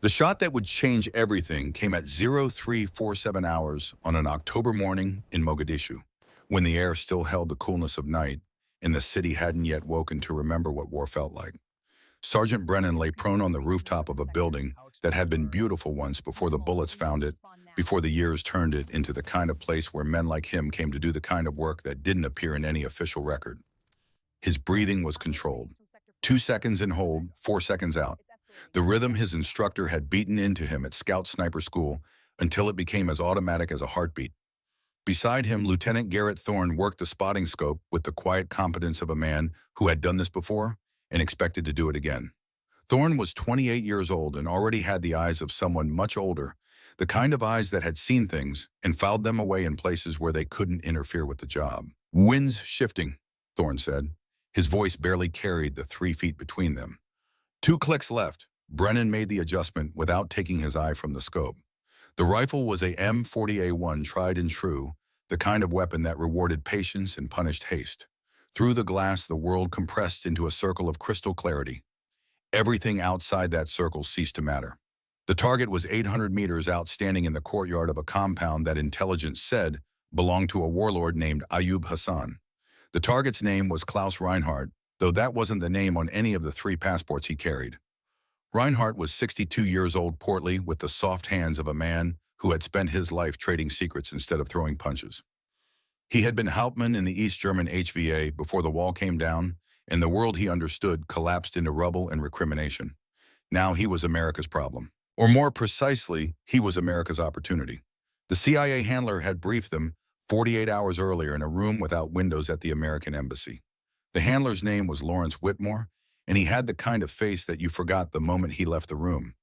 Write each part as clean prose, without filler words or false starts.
The shot that would change everything came at 0347 hours on an October morning in Mogadishu, when the air still held the coolness of night and the city hadn't yet woken to remember what war felt like. Sergeant Brennan lay prone on the rooftop of a building that had been beautiful once before the bullets found it, before the years turned it into the kind of place where men like him came to do the kind of work that didn't appear in any official record. His breathing was controlled. 2 seconds in hold, 4 seconds out. The rhythm his instructor had beaten into him at Scout Sniper School until it became as automatic as a heartbeat. Beside him, Lieutenant Garrett Thorne worked the spotting scope with the quiet competence of a man who had done this before and expected to do it again. Thorne was 28 years old and already had the eyes of someone much older, the kind of eyes that had seen things and filed them away in places where they couldn't interfere with the job. "Wind's shifting," Thorne said. His voice barely carried the 3 feet between them. 2 clicks left. Brennan made the adjustment without taking his eye from the scope. The rifle was a M40A1 tried and true, the kind of weapon that rewarded patience and punished haste. Through the glass, the world compressed into a circle of crystal clarity. Everything outside that circle ceased to matter. The target was 800 meters out, standing in the courtyard of a compound that intelligence said belonged to a warlord named Ayub Hassan. The target's name was Klaus Reinhardt, though that wasn't the name on any of the 3 passports he carried. Reinhardt was 62 years old, portly, with the soft hands of a man who had spent his life trading secrets instead of throwing punches. He had been Hauptmann in the East German HVA before the wall came down, and the world he understood collapsed into rubble and recrimination. Now he was America's problem. Or more precisely, he was America's opportunity. The CIA handler had briefed them 48 hours earlier in a room without windows at the American embassy. The handler's name was Lawrence Whitmore, and he had the kind of face that you forgot the moment he left the room.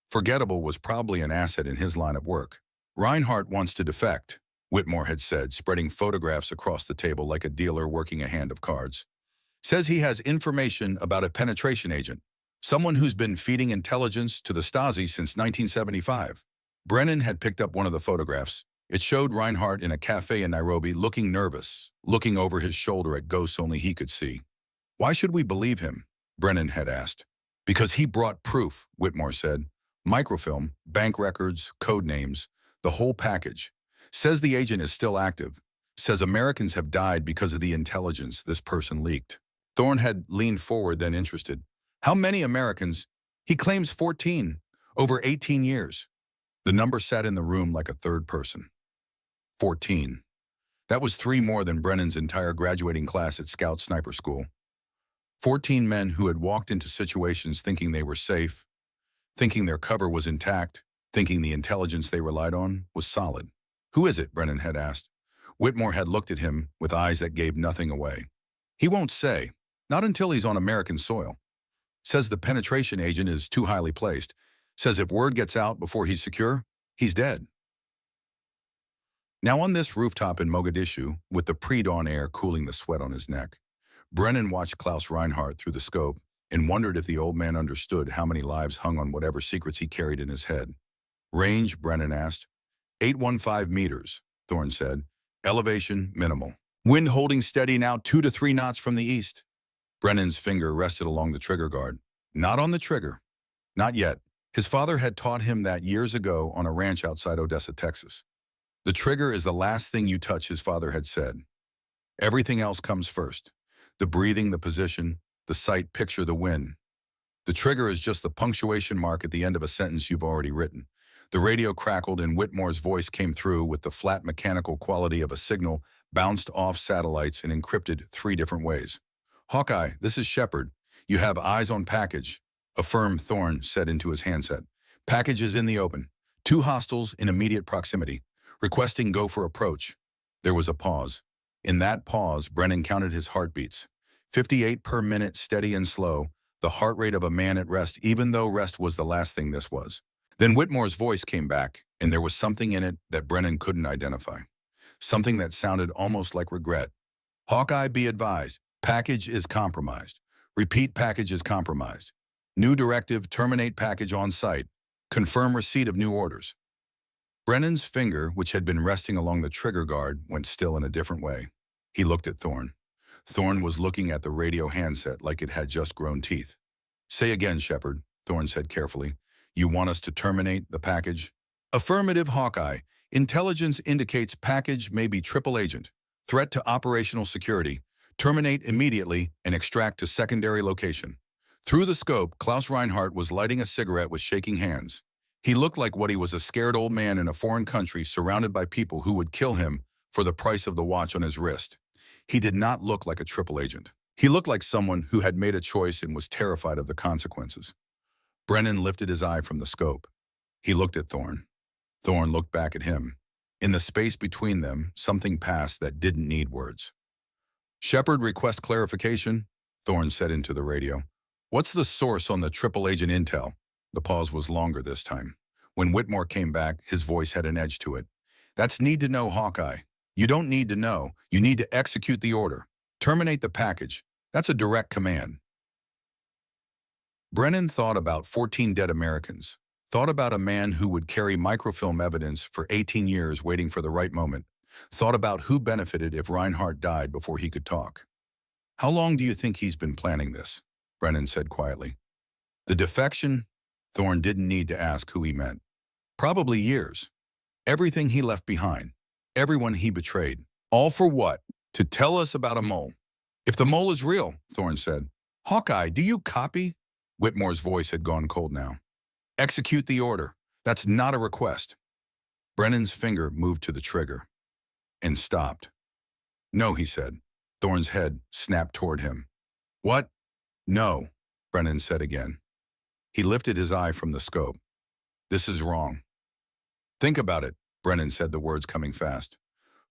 Forgettable was probably an asset in his line of work. "Reinhardt wants to defect," Whitmore had said, spreading photographs across the table like a dealer working a hand of cards. "Says he has information about a penetration agent, someone who's been feeding intelligence to the Stasi since 1975. Brennan had picked up one of the photographs. It showed Reinhardt in a cafe in Nairobi, looking nervous, looking over his shoulder at ghosts only he could see. "Why should we believe him?" Brennan had asked. "Because he brought proof," Whitmore said. "Microfilm, bank records, code names, the whole package. Says the agent is still active. Says Americans have died because of the intelligence this person leaked." Thorne had leaned forward, then interested. "How many Americans?" "He claims 14, over 18 years. The number sat in the room like a third person. 14. That was 3 more than Brennan's entire graduating class at Scout Sniper School. 14 men who had walked into situations thinking they were safe, thinking their cover was intact, thinking the intelligence they relied on was solid. "Who is it?" Brennan had asked. Whitmore had looked at him with eyes that gave nothing away. "He won't say. Not until he's on American soil. Says the penetration agent is too highly placed. Says if word gets out before he's secure, he's dead." Now on this rooftop in Mogadishu, with the pre-dawn air cooling the sweat on his neck, Brennan watched Klaus Reinhardt through the scope and wondered if the old man understood how many lives hung on whatever secrets he carried in his head. "Range?" Brennan asked. 815 meters, Thorne said. "Elevation minimal. Wind holding steady now 2 to 3 knots from the east." Brennan's finger rested along the trigger guard. Not on the trigger. Not yet. His father had taught him that years ago on a ranch outside Odessa, Texas. "The trigger is the last thing you touch," his father had said. "Everything else comes first. The breathing, the position, the sight, picture, the wind. The trigger is just the punctuation mark at the end of a sentence you've already written." The radio crackled and Whitmore's voice came through with the flat mechanical quality of a signal bounced off satellites and encrypted 3 different ways. "Hawkeye, this is Shepard. You have eyes on package," affirmed Thorne said into his handset. "Package is in the open. 2 hostiles in immediate proximity. Requesting go for approach." There was a pause. In that pause, Brennan counted his heartbeats. 58 per minute, steady and slow, the heart rate of a man at rest, even though rest was the last thing this was. Then Whitmore's voice came back, and there was something in it that Brennan couldn't identify. Something that sounded almost like regret. "Hawkeye, be advised. Package is compromised. Repeat, package is compromised. New directive, terminate package on site. Confirm receipt of new orders." Brennan's finger, which had been resting along the trigger guard, went still in a different way. He looked at Thorne. Thorne was looking at the radio handset like it had just grown teeth. "Say again, Shepard," Thorne said carefully. You want us to terminate the package? Affirmative, Hawkeye. Intelligence indicates package may be triple agent. Threat to operational security. Terminate immediately and extract to secondary location. Through the scope, Klaus Reinhardt was lighting a cigarette with shaking hands. He looked like what he was, a scared old man in a foreign country surrounded by people who would kill him for the price of the watch on his wrist. He did not look like a triple agent. He looked like someone who had made a choice and was terrified of the consequences. Brennan lifted his eye from the scope. He looked at Thorne. Thorne looked back at him. In the space between them, something passed that didn't need words. "Shepard requests clarification," Thorne said into the radio. "What's the source on the triple agent intel?" The pause was longer this time. When Whitmore came back, his voice had an edge to it. "That's need to know, Hawkeye. You don't need to know. You need to execute the order. Terminate the package. That's a direct command." Brennan thought about 14 dead Americans. Thought about a man who would carry microfilm evidence for 18 years waiting for the right moment. Thought about who benefited if Reinhardt died before he could talk. "How long do you think he's been planning this?" Brennan said quietly. "The defection?" Thorne didn't need to ask who he meant. "Probably years. Everything he left behind. Everyone he betrayed. All for what? To tell us about a mole. If the mole is real," Thorne said. "Hawkeye, do you copy?" Whitmore's voice had gone cold now. "Execute the order. That's not a request." Brennan's finger moved to the trigger and stopped. "No," he said. Thorne's head snapped toward him. "What?" "No," Brennan said again. He lifted his eye from the scope. "This is wrong." "Think about it," Brennan said, the words coming fast.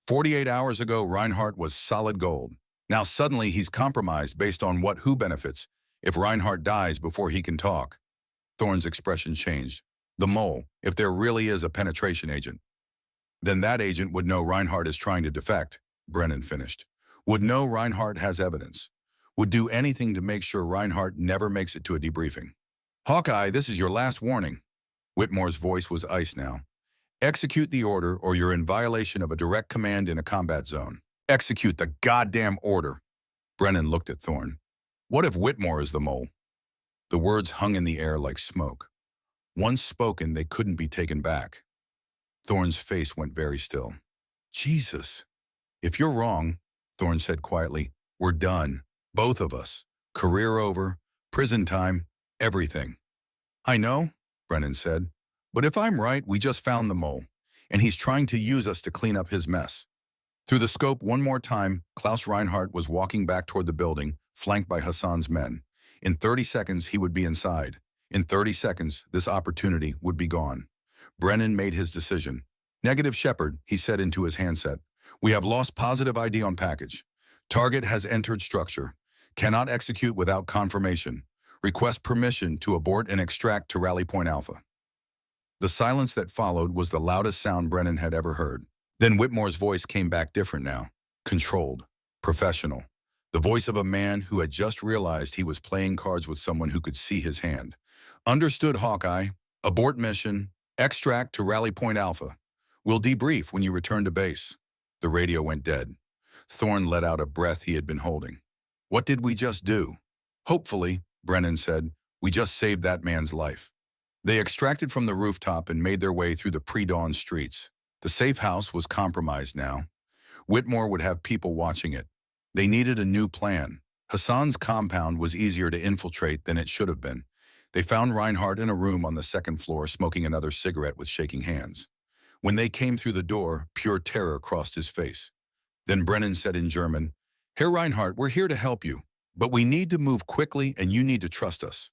48 hours ago, Reinhardt was solid gold. Now suddenly he's compromised based on what? Who benefits if Reinhardt dies before he can talk? Thorne's expression changed. "The mole, if there really is a penetration agent. Then that agent would know Reinhardt is trying to defect," Brennan finished. "Would know Reinhardt has evidence. Would do anything to make sure Reinhardt never makes it to a debriefing. Hawkeye, this is your last warning." Whitmore's voice was ice now. "Execute the order or you're in violation of a direct command in a combat zone. Execute the goddamn order." Brennan looked at Thorne. "What if Whitmore is the mole?" The words hung in the air like smoke. Once spoken, they couldn't be taken back. Thorne's face went very still. "Jesus. If you're wrong," Thorne said quietly, "we're done. Both of us. Career over, prison time, everything." "I know," Brennan said, "but if I'm right, we just found the mole, and he's trying to use us to clean up his mess." Through the scope one more time, Klaus Reinhardt was walking back toward the building, flanked by Hassan's men. In 30 seconds, he would be inside. In 30 seconds, this opportunity would be gone. Brennan made his decision. "Negative, Shepard," he said into his handset. "We have lost positive ID on package. Target has entered structure. Cannot execute without confirmation. Request permission to abort and extract to Rally Point Alpha." The silence that followed was the loudest sound Brennan had ever heard. Then Whitmore's voice came back different now. Controlled. Professional. The voice of a man who had just realized he was playing cards with someone who could see his hand. "Understood, Hawkeye. Abort mission. Extract to Rally Point Alpha. We'll debrief when you return to base." The radio went dead. Thorne let out a breath he had been holding. "What did we just do?" "Hopefully," Brennan said, "we just saved that man's life." They extracted from the rooftop and made their way through the pre-dawn streets. The safe house was compromised now. Whitmore would have people watching it. They needed a new plan. Hassan's compound was easier to infiltrate than it should have been. They found Reinhardt in a room on the second floor smoking another cigarette with shaking hands. When they came through the door, pure terror crossed his face. Then Brennan said in German, "Herr Reinhardt, we're here to help you, but we need to move quickly and you need to trust us."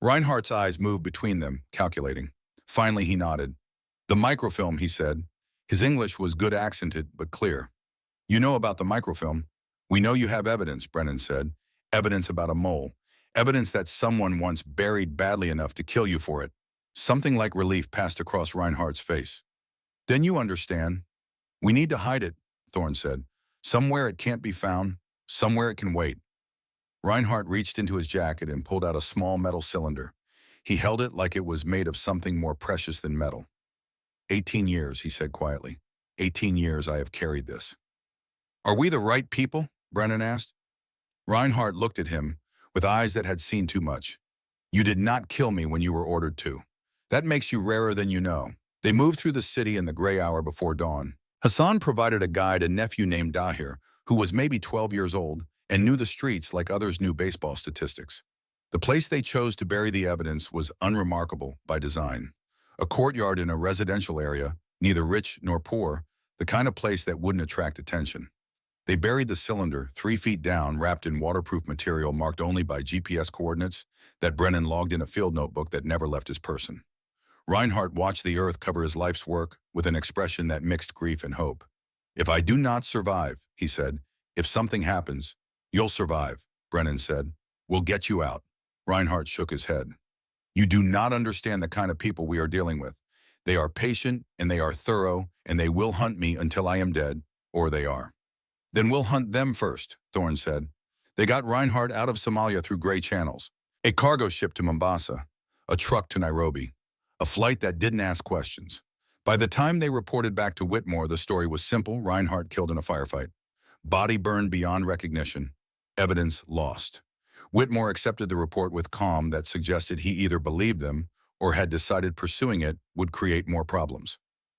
Reinhardt's eyes moved between them, calculating. Finally, he nodded. "The microfilm," he said. His English was good accented, but clear. "You know about the microfilm." "We know you have evidence," Brennan said. "Evidence about a mole. Evidence that someone once buried badly enough to kill you for it." Something like relief passed across Reinhardt's face. "Then you understand." "We need to hide it," Thorne said. "Somewhere it can't be found. Somewhere it can wait." Reinhardt reached into his jacket and pulled out a small metal cylinder. He held it like it was made of something more precious than metal. 18 years, he said quietly. 18 years I have carried this. "Are we the right people?" Brennan asked. Reinhardt looked at him with eyes that had seen too much. "You did not kill me when you were ordered to." That makes you rarer than you know. They moved through the city in the gray hour before dawn. Hassan provided a guide, a nephew named Dahir, who was maybe 12 years old and knew the streets like others knew baseball statistics. The place they chose to bury the evidence was unremarkable by design. A courtyard in a residential area, neither rich nor poor, the kind of place that wouldn't attract attention. They buried the cylinder 3 feet down, wrapped in waterproof material marked only by GPS coordinates that Brennan logged in a field notebook that never left his person. Reinhardt watched the earth cover his life's work with an expression that mixed grief and hope. "If I do not survive," he said, "if something happens, you'll survive," Brennan said. "We'll get you out." Reinhardt shook his head. "You do not understand the kind of people we are dealing with. They are patient and they are thorough, and they will hunt me until I am dead, or they are." "Then we'll hunt them first," Thorne said. They got Reinhardt out of Somalia through gray channels. A cargo ship to Mombasa, a truck to Nairobi, a flight that didn't ask questions. By the time they reported back to Whitmore, the story was simple: Reinhardt killed in a firefight. Body burned beyond recognition. Evidence lost. Whitmore accepted the report with calm that suggested he either believed them or had decided pursuing it would create more problems.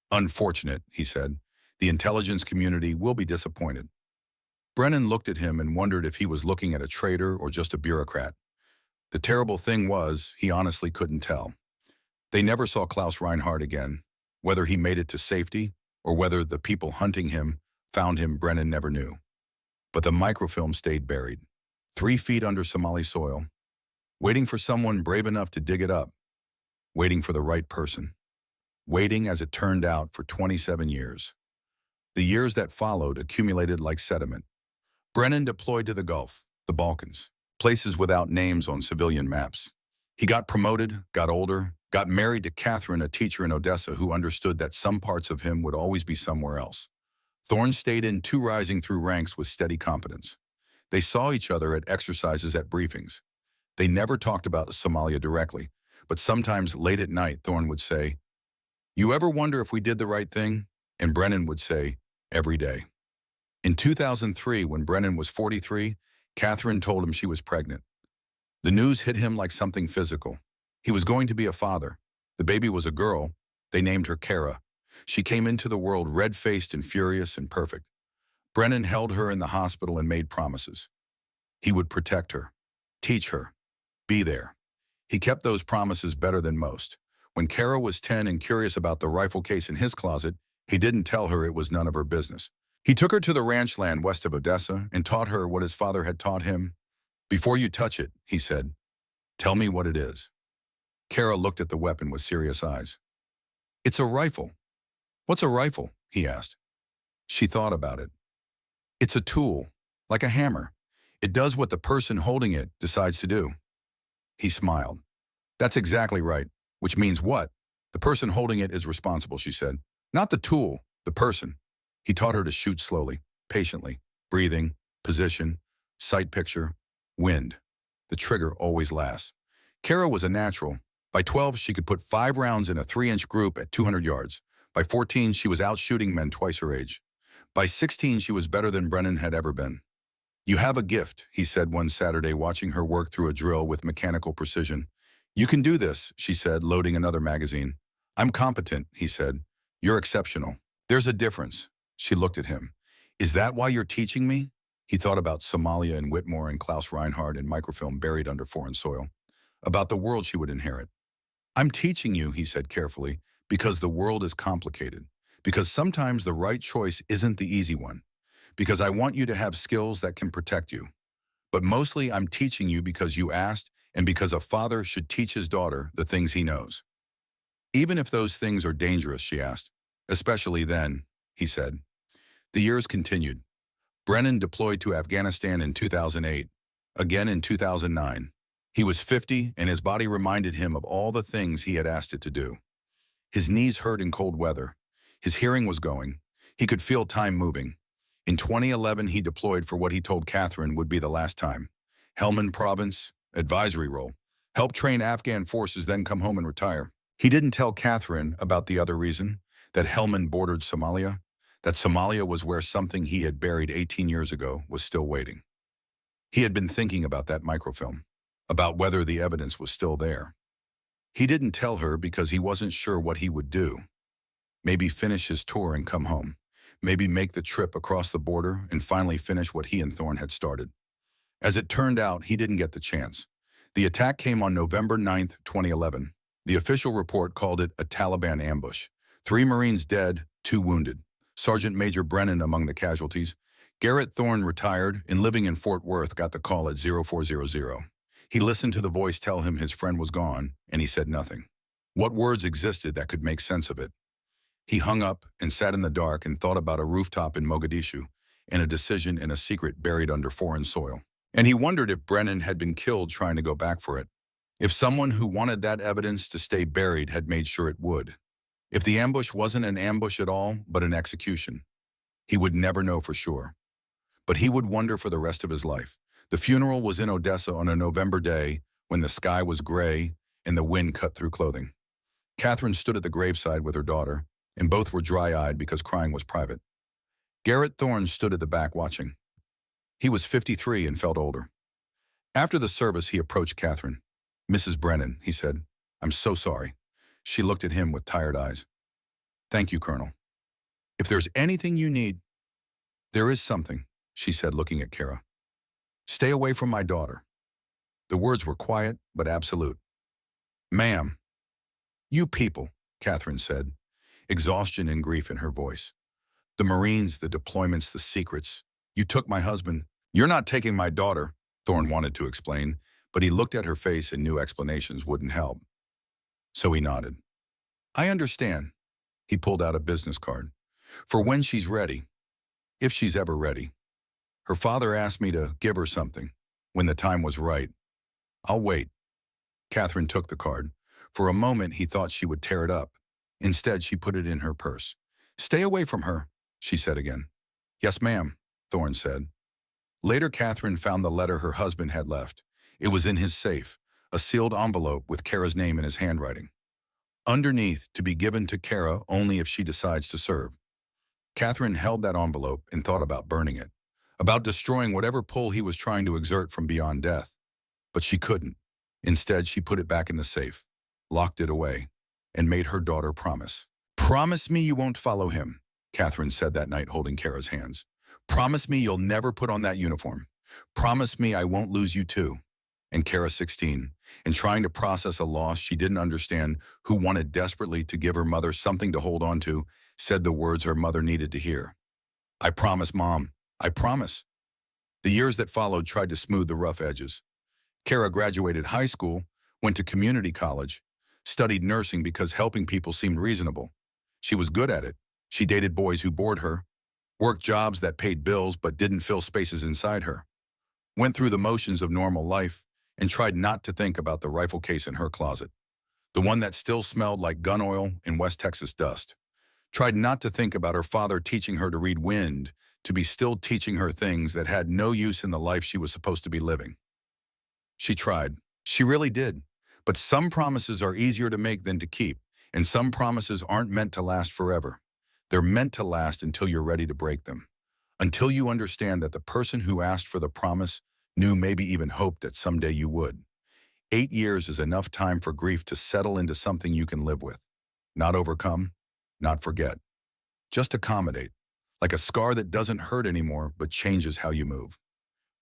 "Unfortunate," he said. "The intelligence community will be disappointed." Brennan looked at him and wondered if he was looking at a traitor or just a bureaucrat. The terrible thing was, he honestly couldn't tell. They never saw Klaus Reinhardt again. Whether he made it to safety or whether the people hunting him found him, Brennan never knew. But the microfilm stayed buried, 3 feet under Somali soil, waiting for someone brave enough to dig it up, waiting for the right person, waiting, as it turned out, for 27 years. The years that followed accumulated like sediment. Brennan deployed to the Gulf, the Balkans, places without names on civilian maps. He got promoted, got older, got married to Catherine, a teacher in Odessa who understood that some parts of him would always be somewhere else. Thorne stayed in too, rising through ranks with steady competence. They saw each other at exercises, at briefings. They never talked about Somalia directly, but sometimes late at night, Thorne would say, "You ever wonder if we did the right thing?" And Brennan would say, "Every day." In 2003, when Brennan was 43, Catherine told him she was pregnant. The news hit him like something physical. He was going to be a father. The baby was a girl. They named her Cara. She came into the world red-faced and furious and perfect. Brennan held her in the hospital and made promises. He would protect her, teach her, be there. He kept those promises better than most. When Cara was 10 and curious about the rifle case in his closet, he didn't tell her it was none of her business. He took her to the ranch land west of Odessa and taught her what his father had taught him. "Before you touch it," he said, "tell me what it is." Cara looked at the weapon with serious eyes. "It's a rifle." "What's a rifle?" he asked. She thought about it. "It's a tool, like a hammer. It does what the person holding it decides to do." He smiled. "That's exactly right. Which means what?" "The person holding it is responsible," she said. "Not the tool, the person." He taught her to shoot slowly, patiently, breathing, position, sight picture, wind. The trigger always lasts. Cara was a natural. By 12, she could put 5 rounds in a 3-inch group at 200 yards. By 14, she was out shooting men twice her age. By 16, she was better than Brennan had ever been. "You have a gift," he said one Saturday, watching her work through a drill with mechanical precision. "You can do this," she said, loading another magazine. "I'm competent," he said. "You're exceptional. There's a difference." She looked at him. "Is that why you're teaching me?" He thought about Somalia and Whitmore and Klaus Reinhardt and microfilm buried under foreign soil. About the world she would inherit. "I'm teaching you," he said carefully, "because the world is complicated. Because sometimes the right choice isn't the easy one. Because I want you to have skills that can protect you. But mostly I'm teaching you because you asked and because a father should teach his daughter the things he knows." "Even if those things are dangerous," she asked. "Especially then," he said. The years continued. Brennan deployed to Afghanistan in 2008, again in 2009. He was 50, and his body reminded him of all the things he had asked it to do. His knees hurt in cold weather. His hearing was going. He could feel time moving. In 2011, he deployed for what he told Catherine would be the last time. Helmand Province, advisory role. Help train Afghan forces, then come home and retire. He didn't tell Catherine about the other reason, that Helmand bordered Somalia, that Somalia was where something he had buried 18 years ago was still waiting. He had been thinking about that microfilm, about whether the evidence was still there. He didn't tell her because he wasn't sure what he would do. Maybe finish his tour and come home. Maybe make the trip across the border and finally finish what he and Thorne had started. As it turned out, he didn't get the chance. The attack came on November 9th, 2011. The official report called it a Taliban ambush. 3 Marines dead, 2 wounded. Sergeant Major Brennan among the casualties. Garrett Thorne, retired and living in Fort Worth, got the call at 0400. He listened to the voice tell him his friend was gone, and he said nothing. What words existed that could make sense of it? He hung up and sat in the dark and thought about a rooftop in Mogadishu and a decision and a secret buried under foreign soil. And he wondered if Brennan had been killed trying to go back for it. If someone who wanted that evidence to stay buried had made sure it would. If the ambush wasn't an ambush at all, but an execution. He would never know for sure. But he would wonder for the rest of his life. The funeral was in Odessa on a November day when the sky was gray and the wind cut through clothing. Catherine stood at the graveside with her daughter, and both were dry-eyed because crying was private. Garrett Thorne stood at the back watching. He was 53 and felt older. After the service, he approached Catherine. "Mrs. Brennan," he said, "I'm so sorry." She looked at him with tired eyes. "Thank you, Colonel. If there's anything you need..." "There is something," she said, looking at Cara. "Stay away from my daughter." The words were quiet but absolute. "Ma'am." "You people," Catherine said, exhaustion and grief in her voice. "The Marines, the deployments, the secrets. You took my husband." "You're not taking my daughter," Thorne wanted to explain, but he looked at her face and knew explanations wouldn't help. So he nodded. "I understand." He pulled out a business card. "For when she's ready. If she's ever ready. Her father asked me to give her something, when the time was right. I'll wait." Catherine took the card. For a moment, he thought she would tear it up. Instead, she put it in her purse. "Stay away from her," she said again. "Yes, ma'am," Thorne said. Later, Catherine found the letter her husband had left. It was in his safe, a sealed envelope with Cara's name in his handwriting. Underneath, to be given to Cara only if she decides to serve. Catherine held that envelope and thought about burning it, about destroying whatever pull he was trying to exert from beyond death. But she couldn't. Instead, she put it back in the safe, locked it away, and made her daughter promise. "Promise me you won't follow him," Catherine said that night, holding Cara's hands. "Promise me you'll never put on that uniform. Promise me I won't lose you too." And Cara, 16, and trying to process a loss she didn't understand, who wanted desperately to give her mother something to hold on to, said the words her mother needed to hear. "I promise, Mom. I promise." The years that followed tried to smooth the rough edges. Cara graduated high school, went to community college, studied nursing because helping people seemed reasonable. She was good at it. She dated boys who bored her, worked jobs that paid bills but didn't fill spaces inside her, went through the motions of normal life, and tried not to think about the rifle case in her closet, the one that still smelled like gun oil and West Texas dust. Tried not to think about her father teaching her to read wind, to be still teaching her things that had no use in the life she was supposed to be living. She tried. She really did. But some promises are easier to make than to keep, and some promises aren't meant to last forever. They're meant to last until you're ready to break them. Until you understand that the person who asked for the promise knew, maybe even hoped, that someday you would. 8 years is enough time for grief to settle into something you can live with. Not overcome, not forget. Just accommodate. Like a scar that doesn't hurt anymore but changes how you move.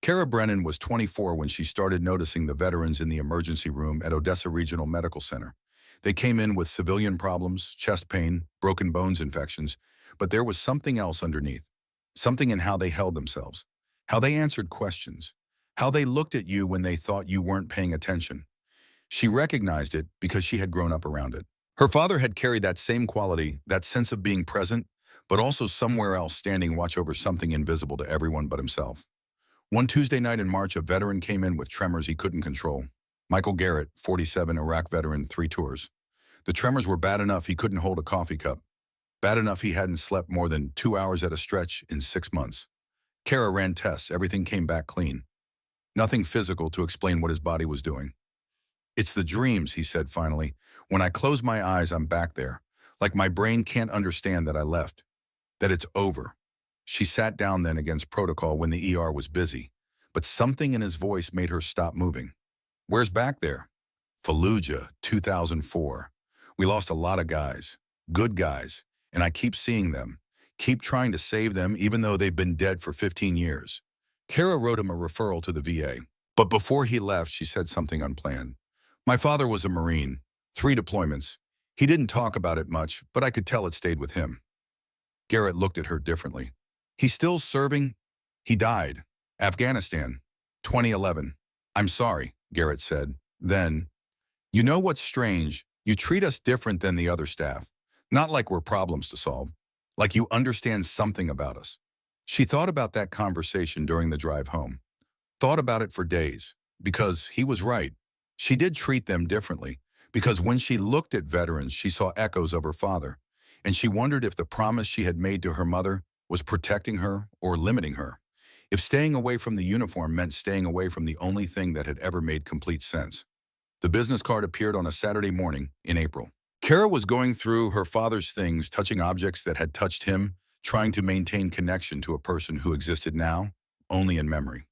Kara Brennan was 24 when she started noticing the veterans in the emergency room at Odessa Regional Medical Center. They came in with civilian problems, chest pain, broken bones infections, but there was something else underneath. Something in how they held themselves, how they answered questions, how they looked at you when they thought you weren't paying attention. She recognized it because she had grown up around it. Her father had carried that same quality, that sense of being present, but also somewhere else standing watch over something invisible to everyone but himself. One Tuesday night in March, a veteran came in with tremors he couldn't control. Michael Garrett, 47, Iraq veteran, 3 tours. The tremors were bad enough he couldn't hold a coffee cup. Bad enough he hadn't slept more than 2 hours at a stretch in 6 months. Cara ran tests. Everything came back clean. Nothing physical to explain what his body was doing. "It's the dreams," he said finally. "When I close my eyes, I'm back there. Like my brain can't understand that I left. That it's over." She sat down then against protocol when the ER was busy, but something in his voice made her stop moving. "Where's back there?" Fallujah, 2004. We lost a lot of guys, good guys, and I keep seeing them, keep trying to save them even though they've been dead for 15 years. Kara wrote him a referral to the VA, but before he left, she said something unplanned. My father was a Marine, 3 deployments. He didn't talk about it much, but I could tell it stayed with him. Garrett looked at her differently. He's still serving? He died. Afghanistan, 2011. I'm sorry, Garrett said. Then, you know what's strange? You treat us different than the other staff. Not like we're problems to solve. Like you understand something about us. She thought about that conversation during the drive home. Thought about it for days. Because he was right. She did treat them differently. Because when she looked at veterans, she saw echoes of her father. And she wondered if the promise she had made to her mother was protecting her or limiting her. If staying away from the uniform meant staying away from the only thing that had ever made complete sense. The business card appeared on a Saturday morning in April. Kara was going through her father's things, touching objects that had touched him, trying to maintain connection to a person who existed now, only in memory.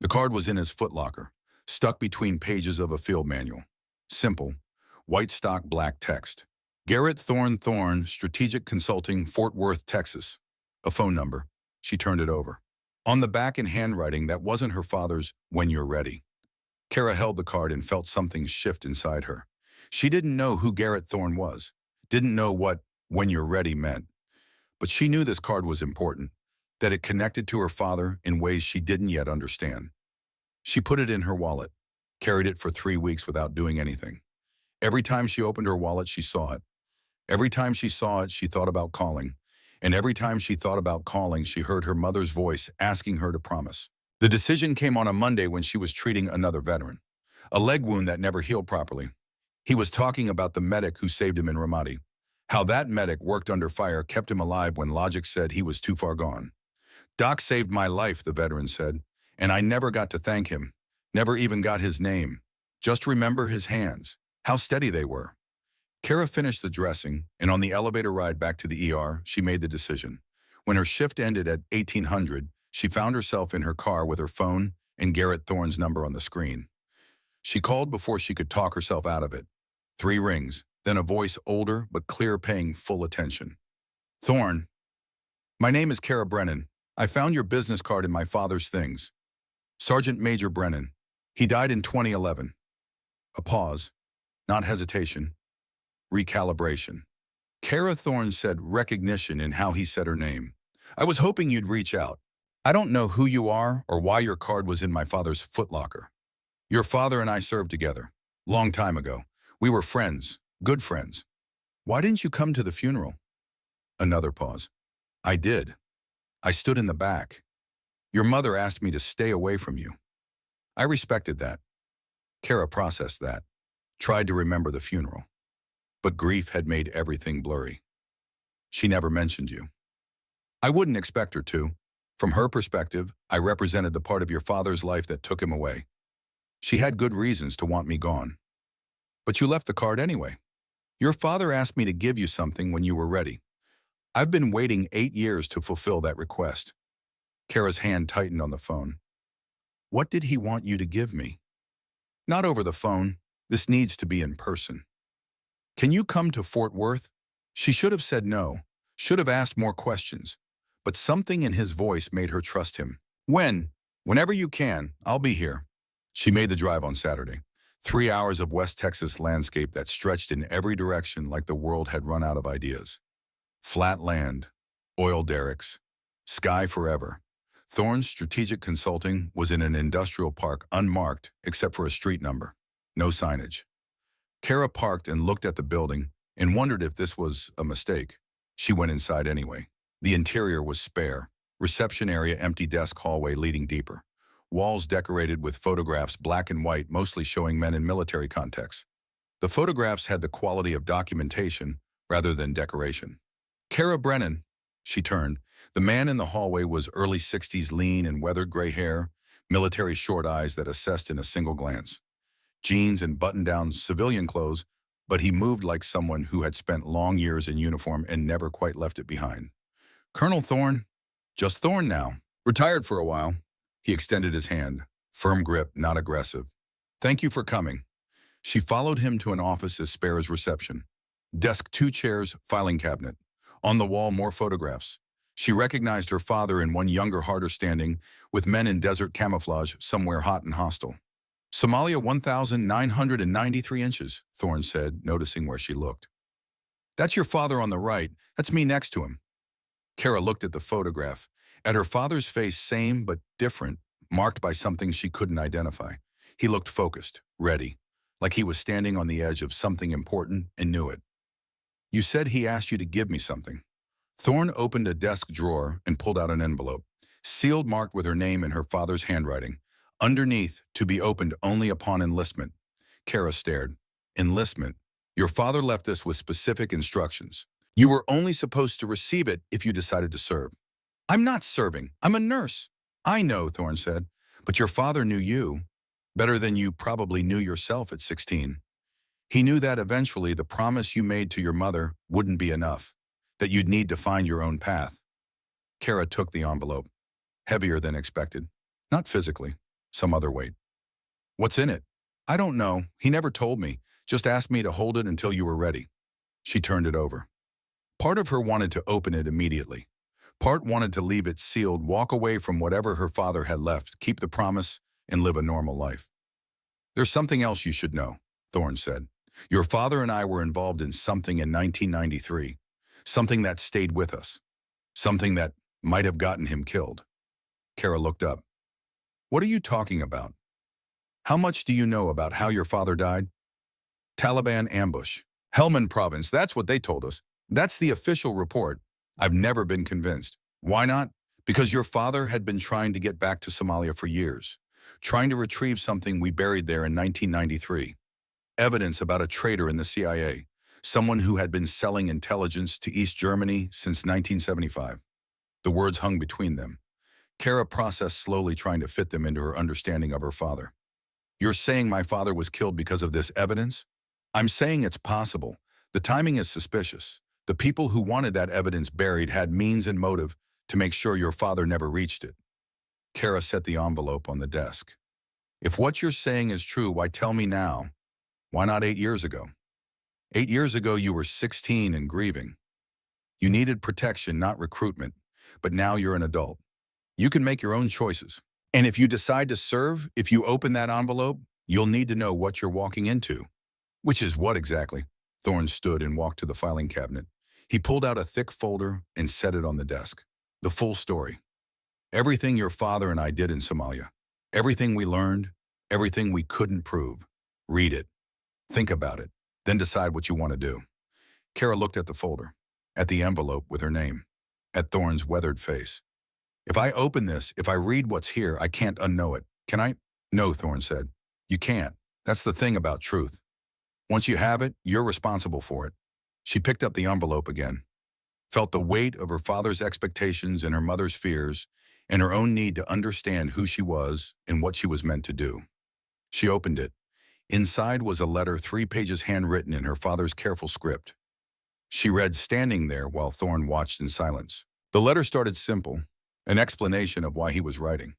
The card was in his footlocker, stuck between pages of a field manual. Simple, white stock black text. Garrett Thorne, Strategic Consulting, Fort Worth, Texas. A phone number. She turned it over. On the back in handwriting that wasn't her father's, "When you're ready." Kara held the card and felt something shift inside her. She didn't know who Garrett Thorne was, didn't know what "when you're ready" meant. But she knew this card was important, that it connected to her father in ways she didn't yet understand. She put it in her wallet, carried it for 3 weeks without doing anything. Every time she opened her wallet, she saw it. Every time she saw it, she thought about calling. And every time she thought about calling, she heard her mother's voice asking her to promise. The decision came on a Monday when she was treating another veteran. A leg wound that never healed properly. He was talking about the medic who saved him in Ramadi. How that medic worked under fire, kept him alive when logic said he was too far gone. "Doc saved my life," the veteran said, "and I never got to thank him. Never even got his name. Just remember his hands, how steady they were." Kara finished the dressing, and on the elevator ride back to the ER, she made the decision. When her shift ended at 1800, she found herself in her car with her phone and Garrett Thorne's number on the screen. She called before she could talk herself out of it. 3 rings, then a voice older but clear, paying full attention. "Thorne, my name is Kara Brennan. I found your business card in my father's things. Sergeant Major Brennan. He died in 2011. A pause, not hesitation. Recalibration. Kara Thorne said recognition in how he said her name. "I was hoping you'd reach out. I don't know who you are or why your card was in my father's footlocker. Your father and I served together. Long time ago. We were friends. Good friends. Why didn't you come to the funeral?" Another pause. "I did. I stood in the back. Your mother asked me to stay away from you. I respected that." Kara processed that. Tried to remember the funeral. But grief had made everything blurry. "She never mentioned you." "I wouldn't expect her to. From her perspective, I represented the part of your father's life that took him away. She had good reasons to want me gone. But you left the card anyway. Your father asked me to give you something when you were ready. I've been waiting 8 years to fulfill that request." Kara's hand tightened on the phone. "What did he want you to give me?" "Not over the phone. This needs to be in person." "Can you come to Fort Worth?" She should have said no, should have asked more questions, but something in his voice made her trust him. Whenever you can, I'll be here." She made the drive on Saturday. 3 hours of West Texas landscape that stretched in every direction like the world had run out of ideas. Flat land, oil derricks, sky forever. Thorne's Strategic Consulting was in an industrial park unmarked except for a street number. No signage. Kara parked and looked at the building and wondered if this was a mistake. She went inside anyway. The interior was spare. Reception area, empty desk, hallway leading deeper. Walls decorated with photographs, black and white, mostly showing men in military contexts. The photographs had the quality of documentation rather than decoration. "Kara Brennan," she turned. The man in the hallway was early 60s, lean and weathered gray hair, military short eyes that assessed in a single glance. Jeans and button-down civilian clothes, but he moved like someone who had spent long years in uniform and never quite left it behind. "Colonel Thorne?" "Just Thorne now. Retired for a while." He extended his hand. Firm grip, not aggressive. "Thank you for coming." She followed him to an office as spare as reception. Desk, 2 chairs, filing cabinet. On the wall, more photographs. She recognized her father and one younger, harder standing, with men in desert camouflage somewhere hot and hostile. Somalia, 1,993 inches, Thorne said, noticing where she looked. That's your father on the right. That's me next to him. Cara looked at the photograph. At her father's face, same but different, marked by something she couldn't identify. He looked focused, ready, like he was standing on the edge of something important and knew it. You said he asked you to give me something. Thorne opened a desk drawer and pulled out an envelope, sealed, marked with her name in her father's handwriting. Underneath, to be opened only upon enlistment. Cara stared. Enlistment? Your father left this with specific instructions. You were only supposed to receive it if you decided to serve. I'm not serving. I'm a nurse. I know, Thorne said, but your father knew you better than you probably knew yourself at 16. He knew that eventually the promise you made to your mother wouldn't be enough, that you'd need to find your own path. Cara took the envelope, heavier than expected. Not physically, some other weight. What's in it? I don't know. He never told me. Just asked me to hold it until you were ready. She turned it over. Part of her wanted to open it immediately. Part wanted to leave it sealed, walk away from whatever her father had left, keep the promise, and live a normal life. There's something else you should know, Thorne said. Your father and I were involved in something in 1993, something that stayed with us, something that might have gotten him killed. Cara looked up. What are you talking about? How much do you know about how your father died? Taliban ambush. Helmand province, that's what they told us. That's the official report. I've never been convinced. Why not? Because your father had been trying to get back to Somalia for years, trying to retrieve something we buried there in 1993. Evidence about a traitor in the CIA, someone who had been selling intelligence to East Germany since 1975. The words hung between them. Cara processed slowly, trying to fit them into her understanding of her father. You're saying my father was killed because of this evidence? I'm saying it's possible. The timing is suspicious. The people who wanted that evidence buried had means and motive to make sure your father never reached it. Cara set the envelope on the desk. If what you're saying is true, why tell me now? Why not 8 years ago? 8 years ago, you were 16 and grieving. You needed protection, not recruitment. But now you're an adult. You can make your own choices. And if you decide to serve, if you open that envelope, you'll need to know what you're walking into. Which is what exactly? Thorne stood and walked to the filing cabinet. He pulled out a thick folder and set it on the desk. The full story. Everything your father and I did in Somalia. Everything we learned. Everything we couldn't prove. Read it. Think about it. Then decide what you want to do. Cara looked at the folder, at the envelope with her name, at Thorne's weathered face. If I open this, if I read what's here, I can't unknow it. Can I? No, Thorne said. You can't. That's the thing about truth. Once you have it, you're responsible for it. She picked up the envelope again, felt the weight of her father's expectations and her mother's fears, and her own need to understand who she was and what she was meant to do. She opened it. Inside was a letter, 3 pages handwritten in her father's careful script. She read, standing there while Thorne watched in silence. The letter started simple, an explanation of why he was writing.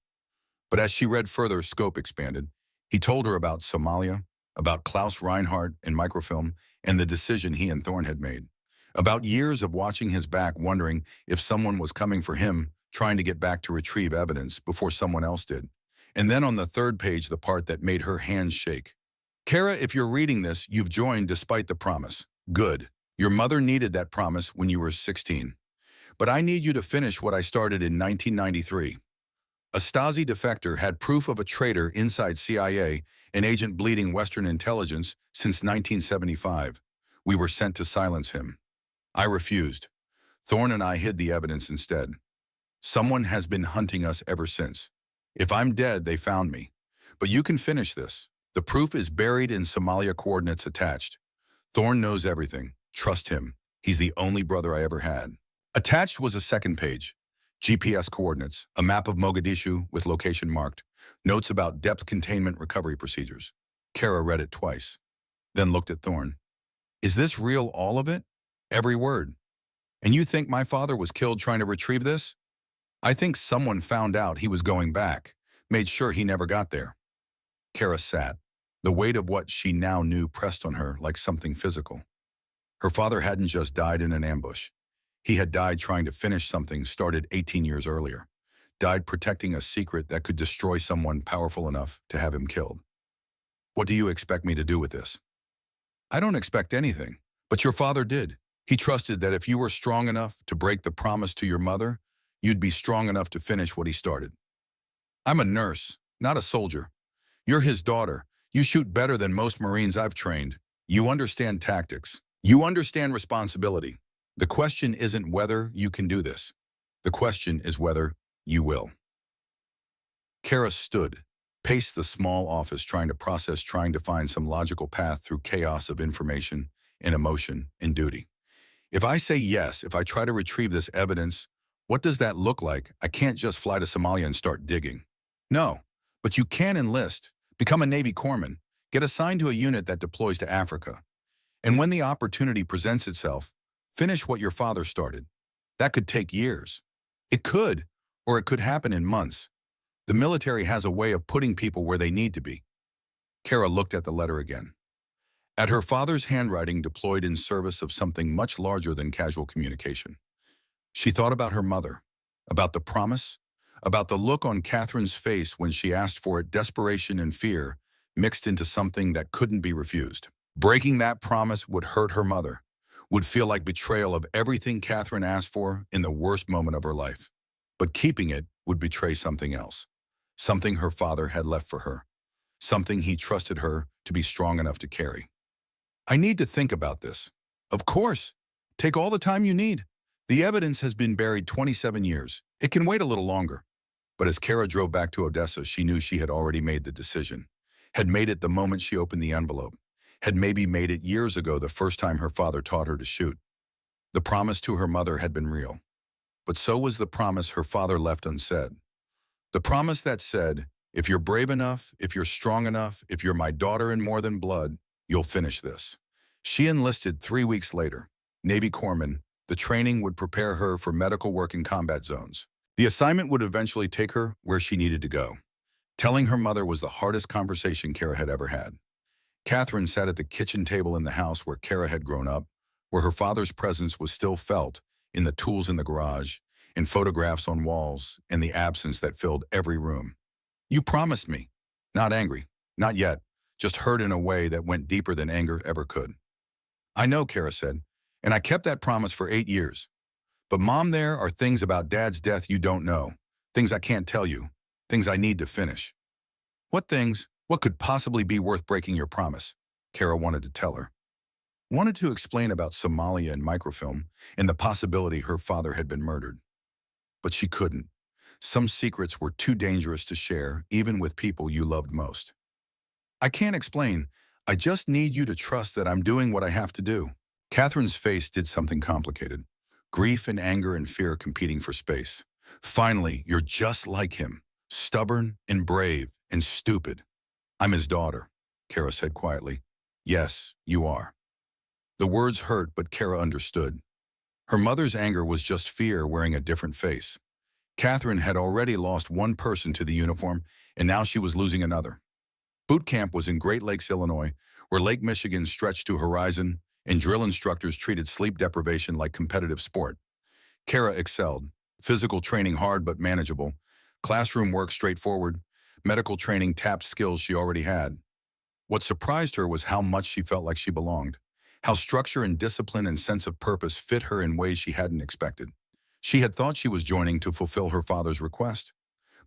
But as she read further, scope expanded. He told her about Somalia, about Klaus Reinhardt and microfilm, and the decision he and Thorne had made. About years of watching his back, wondering if someone was coming for him, trying to get back to retrieve evidence before someone else did. And then on the 3rd page, the part that made her hands shake. Cara, if you're reading this, you've joined despite the promise. Good. Your mother needed that promise when you were 16. But I need you to finish what I started in 1993. A Stasi defector had proof of a traitor inside CIA, an agent bleeding Western intelligence since 1975. We were sent to silence him. I refused. Thorne and I hid the evidence instead. Someone has been hunting us ever since. If I'm dead, they found me. But you can finish this. The proof is buried in Somalia, coordinates attached. Thorne knows everything. Trust him. He's the only brother I ever had. Attached was a 2nd page. GPS coordinates, a map of Mogadishu with location marked, notes about depth containment recovery procedures. Cara read it twice, then looked at Thorne. Is this real, all of it? Every word. And you think my father was killed trying to retrieve this? I think someone found out he was going back, made sure he never got there. Cara sat. The weight of what she now knew pressed on her like something physical. Her father hadn't just died in an ambush. He had died trying to finish something started 18 years earlier. Died protecting a secret that could destroy someone powerful enough to have him killed. What do you expect me to do with this? I don't expect anything, but your father did. He trusted that if you were strong enough to break the promise to your mother, you'd be strong enough to finish what he started. I'm a nurse, not a soldier. You're his daughter. You shoot better than most Marines I've trained. You understand tactics. You understand responsibility. The question isn't whether you can do this. The question is whether you will. Cara stood, paced the small office trying to find some logical path through chaos of information and emotion and duty. If I say yes, if I try to retrieve this evidence, what does that look like? I can't just fly to Somalia and start digging. No, but you can enlist, become a Navy corpsman, get assigned to a unit that deploys to Africa. And when the opportunity presents itself, finish what your father started. That could take years. It could, or it could happen in months. The military has a way of putting people where they need to be. Cara looked at the letter again. At her father's handwriting deployed in service of something much larger than casual communication. She thought about her mother, about the promise, about the look on Catherine's face when she asked for it, desperation and fear mixed into something that couldn't be refused. Breaking that promise would hurt her mother, would feel like betrayal of everything Catherine asked for in the worst moment of her life. But keeping it would betray something else, something her father had left for her, something he trusted her to be strong enough to carry. I need to think about this. Of course. Take all the time you need. The evidence has been buried 27 years. It can wait a little longer. But as Cara drove back to Odessa, she knew she had already made the decision. Had made it the moment she opened the envelope. Had maybe made it years ago, the first time her father taught her to shoot. The promise to her mother had been real. But so was the promise her father left unsaid. The promise that said, if you're brave enough, if you're strong enough, if you're my daughter in more than blood, you'll finish this. She enlisted 3 weeks later. Navy corpsman, the training would prepare her for medical work in combat zones. The assignment would eventually take her where she needed to go. Telling her mother was the hardest conversation Cara had ever had. Catherine sat at the kitchen table in the house where Cara had grown up, where her father's presence was still felt, in the tools in the garage, in photographs on walls, and the absence that filled every room. You promised me. Not angry. Not yet. Just hurt in a way that went deeper than anger ever could. I know, Cara said, and I kept that promise for 8 years. But Mom, there are things about Dad's death you don't know. Things I can't tell you. Things I need to finish. What things? What could possibly be worth breaking your promise? Cara wanted to tell her. Wanted to explain about Somalia and microfilm and the possibility her father had been murdered. But she couldn't. Some secrets were too dangerous to share, even with people you loved most. I can't explain. I just need you to trust that I'm doing what I have to do. Catherine's face did something complicated. Grief and anger and fear competing for space. Finally, you're just like him. Stubborn and brave and stupid. I'm his daughter, Cara said quietly. Yes, you are. The words hurt, but Cara understood. Her mother's anger was just fear wearing a different face. Catherine had already lost one person to the uniform, and now she was losing another. Boot camp was in Great Lakes, Illinois, where Lake Michigan stretched to horizon, and drill instructors treated sleep deprivation like competitive sport. Cara excelled. Physical training hard but manageable. Classroom work straightforward. Medical training tapped skills she already had. What surprised her was how much she felt like she belonged. How structure and discipline and sense of purpose fit her in ways she hadn't expected. She had thought she was joining to fulfill her father's request.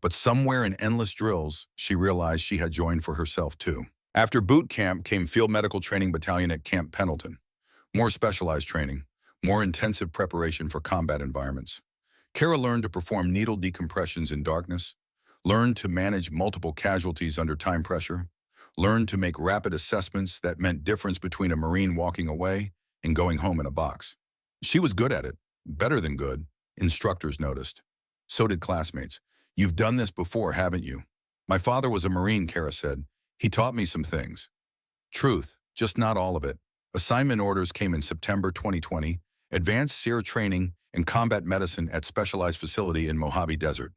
But somewhere in endless drills, she realized she had joined for herself too. After boot camp came Field Medical Training Battalion at Camp Pendleton. More specialized training, more intensive preparation for combat environments. Cara learned to perform needle decompressions in darkness, learned to manage multiple casualties under time pressure, learned to make rapid assessments that meant difference between a Marine walking away and going home in a box. She was good at it, better than good, instructors noticed. So did classmates. You've done this before, haven't you? My father was a Marine, Cara said. He taught me some things. Truth, just not all of it. Assignment orders came in September 2020, advanced SEER training and combat medicine at specialized facility in Mojave Desert.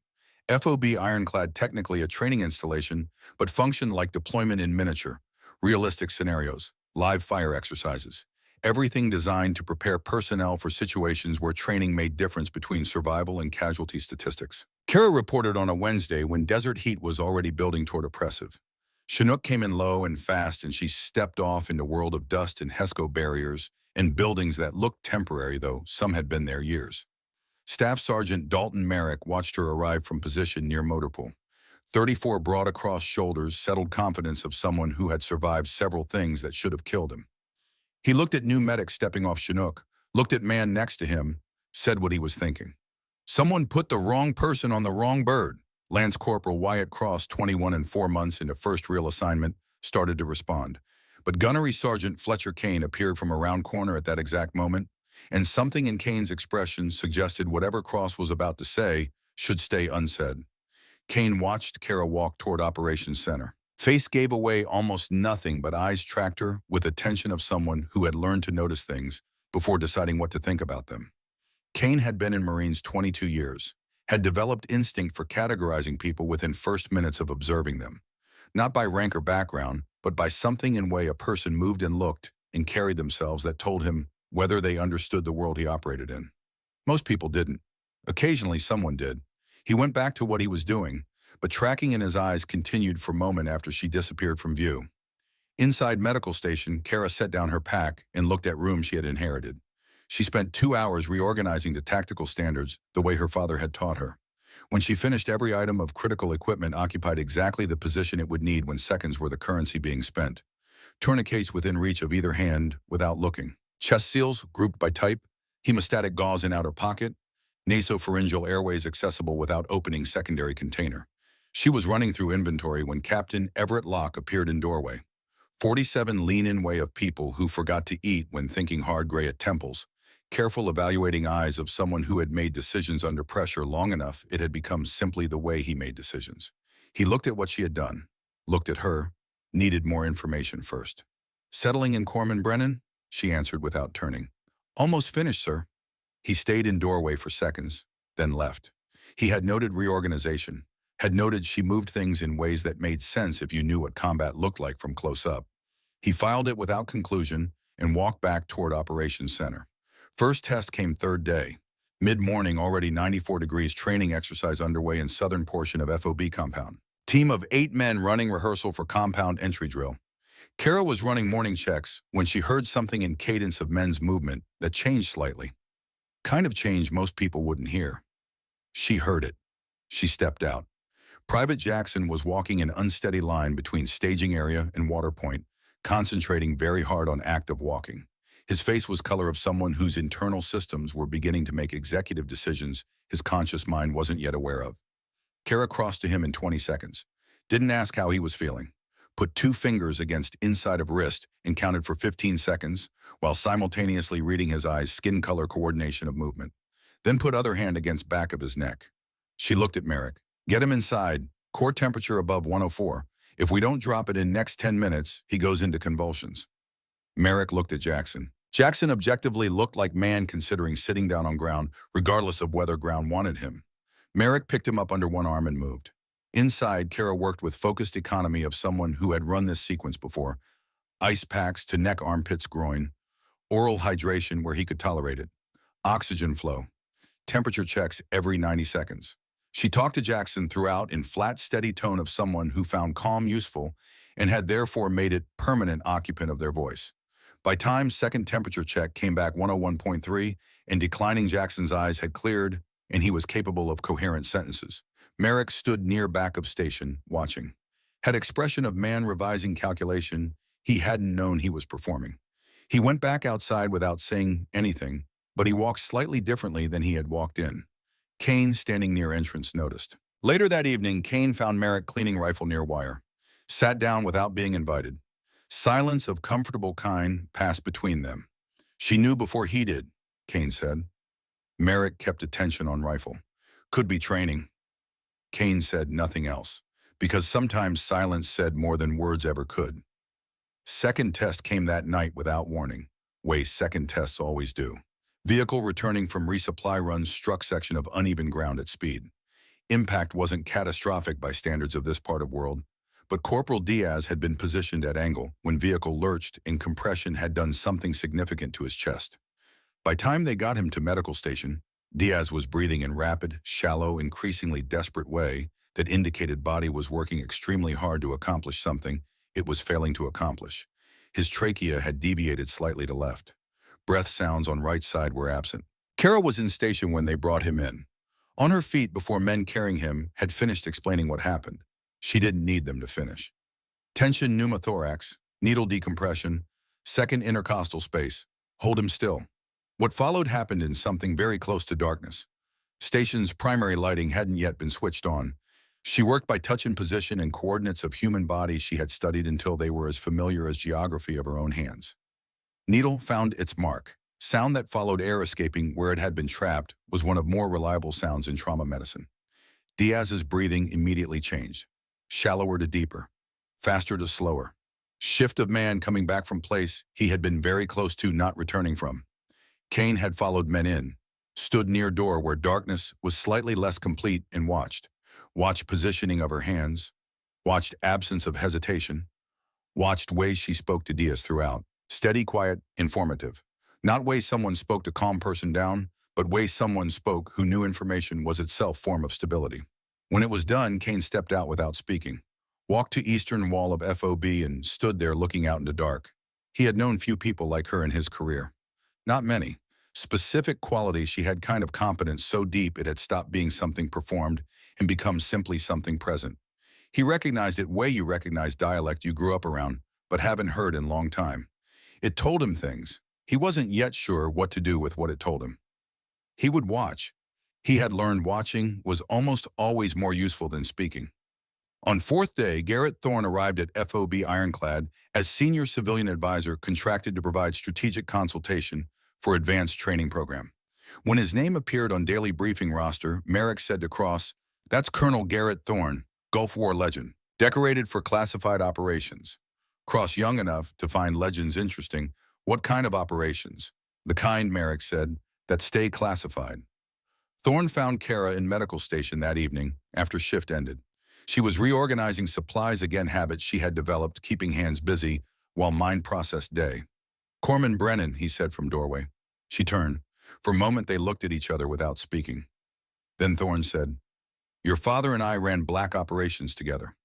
FOB Ironclad, technically a training installation, but functioned like deployment in miniature. realistic scenarios, live fire exercises, everything designed to prepare personnel for situations where training made difference between survival and casualty statistics. Kara reported on a Wednesday when desert heat was already building toward oppressive. Chinook came in low and fast, and she stepped off into a world of dust and HESCO barriers and buildings that looked temporary, though some had been there years. Staff Sergeant Dalton Merrick watched her arrive from position near Motorpool. 34 broad across shoulders, settled confidence of someone who had survived several things that should have killed him. He looked at new medic stepping off Chinook, looked at man next to him, said what he was thinking. Someone put the wrong person on the wrong bird. Lance Corporal Wyatt Cross, 21 and 4 months into first real assignment, started to respond. But Gunnery Sergeant Fletcher Kane appeared from a round corner at that exact moment, and something in Kane's expression suggested whatever Cross was about to say should stay unsaid. Kane watched Cara walk toward Operations Center. Face gave away almost nothing, but eyes tracked her with the attention of someone who had learned to notice things before deciding what to think about them. Kane had been in Marines 22 years, had developed instinct for categorizing people within first minutes of observing them. Not by rank or background, but by something in way a person moved and looked and carried themselves that told him whether they understood the world he operated in. Most people didn't. Occasionally someone did. He went back to what he was doing, but tracking in his eyes continued for a moment after she disappeared from view. Inside medical station, Cara set down her pack and looked at rooms she had inherited. She spent 2 hours reorganizing the tactical standards the way her father had taught her. When she finished, every item of critical equipment occupied exactly the position it would need when seconds were the currency being spent. Tourniquets within reach of either hand without looking. Chest seals grouped by type, hemostatic gauze in outer pocket, nasopharyngeal airways accessible without opening secondary container. She was running through inventory when Captain Everett Locke appeared in doorway. 47 lean-in way of people who forgot to eat when thinking hard gray at temples. Careful evaluating eyes of someone who had made decisions under pressure long enough it had become simply the way he made decisions. He looked at what she had done, looked at her, needed more information first. Settling in Kara Brennan? She answered without turning. Almost finished, sir. He stayed in doorway for seconds, then left. He had noted reorganization, had noted she moved things in ways that made sense if you knew what combat looked like from close up. He filed it without conclusion and walked back toward Operations Center. First test came third day. Mid-morning, already 94 degrees, training exercise underway in southern portion of FOB compound. Team of 8 men running rehearsal for compound entry drill. Cara was running morning checks when she heard something in cadence of men's movement that changed slightly. Kind of change most people wouldn't hear. She heard it. She stepped out. Private Jackson was walking an unsteady line between staging area and water point, concentrating very hard on active walking. His face was color of someone whose internal systems were beginning to make executive decisions his conscious mind wasn't yet aware of. Cara crossed to him in 20 seconds. Didn't ask how he was feeling. Put 2 fingers against inside of wrist and counted for 15 seconds while simultaneously reading his eyes' skin color coordination of movement. Then put other hand against back of his neck. She looked at Merrick. Get him inside. Core temperature above 104. If we don't drop it in next 10 minutes, he goes into convulsions. Merrick looked at Jackson. Jackson objectively looked like man considering sitting down on ground, regardless of whether ground wanted him. Merrick picked him up under one arm and moved. Inside, Cara worked with focused economy of someone who had run this sequence before. Ice packs to neck, armpits, groin. Oral hydration where he could tolerate it. Oxygen flow. Temperature checks every 90 seconds. She talked to Jackson throughout in flat, steady tone of someone who found calm useful and had therefore made it permanent occupant of their voice. By time second temperature check came back 101.3 and declining, Jackson's eyes had cleared and he was capable of coherent sentences. Merrick stood near back of station, watching. Had expression of man revising calculation he hadn't known he was performing. He went back outside without saying anything, but he walked slightly differently than he had walked in. Kane, standing near entrance, noticed. Later that evening, Kane found Merrick cleaning rifle near wire. Sat down without being invited. Silence of comfortable kind passed between them. She knew before he did, Kane said. Merrick kept attention on rifle. Could be training. Kane said nothing else, because sometimes silence said more than words ever could. Second test came that night without warning, way second tests always do. Vehicle returning from resupply runs struck section of uneven ground at speed. Impact wasn't catastrophic by standards of this part of world, but Corporal Diaz had been positioned at angle when vehicle lurched and compression had done something significant to his chest. By time they got him to medical station, Diaz was breathing in rapid, shallow, increasingly desperate way that indicated body was working extremely hard to accomplish something it was failing to accomplish. His trachea had deviated slightly to left. Breath sounds on right side were absent. Cara was in station when they brought him in. On her feet before men carrying him had finished explaining what happened. She didn't need them to finish. Tension pneumothorax, needle decompression, second intercostal space. Hold him still. What followed happened in something very close to darkness. Station's primary lighting hadn't yet been switched on. She worked by touch and position and coordinates of human bodies she had studied until they were as familiar as geography of her own hands. Needle found its mark. Sound that followed air escaping where it had been trapped was one of more reliable sounds in trauma medicine. Diaz's breathing immediately changed. Shallower to deeper. Faster to slower. Shift of man coming back from place he had been very close to not returning from. Kane had followed men in, stood near door where darkness was slightly less complete and watched. Watched positioning of her hands. Watched absence of hesitation. Watched ways she spoke to Diaz throughout. Steady, quiet, informative. Not ways someone spoke to calm person down, but ways someone spoke who knew information was itself form of stability. When it was done, Kane stepped out without speaking, walked to eastern wall of FOB and stood there looking out into dark. He had known few people like her in his career. Not many. Specific qualities she had kind of competence so deep it had stopped being something performed and become simply something present. He recognized it way you recognize dialect you grew up around, but haven't heard in long time. It told him things. He wasn't yet sure what to do with what it told him. He would watch. He had learned watching was almost always more useful than speaking. On fourth day, Garrett Thorne arrived at FOB Ironclad as senior civilian advisor contracted to provide strategic consultation for advanced training program. When his name appeared on daily briefing roster, Merrick said to Cross, "That's Colonel Garrett Thorne, Gulf War legend, decorated for classified operations." Cross, young enough to find legends interesting, "What kind of operations?" "The kind," Merrick said, "that stay classified." Thorne found Cara in medical station that evening after shift ended. She was reorganizing supplies again, habits she had developed, keeping hands busy while mind processed day. "Kara Brennan," he said from doorway. She turned. For a moment they looked at each other without speaking. Then Thorne said, "Your father and I ran black operations together.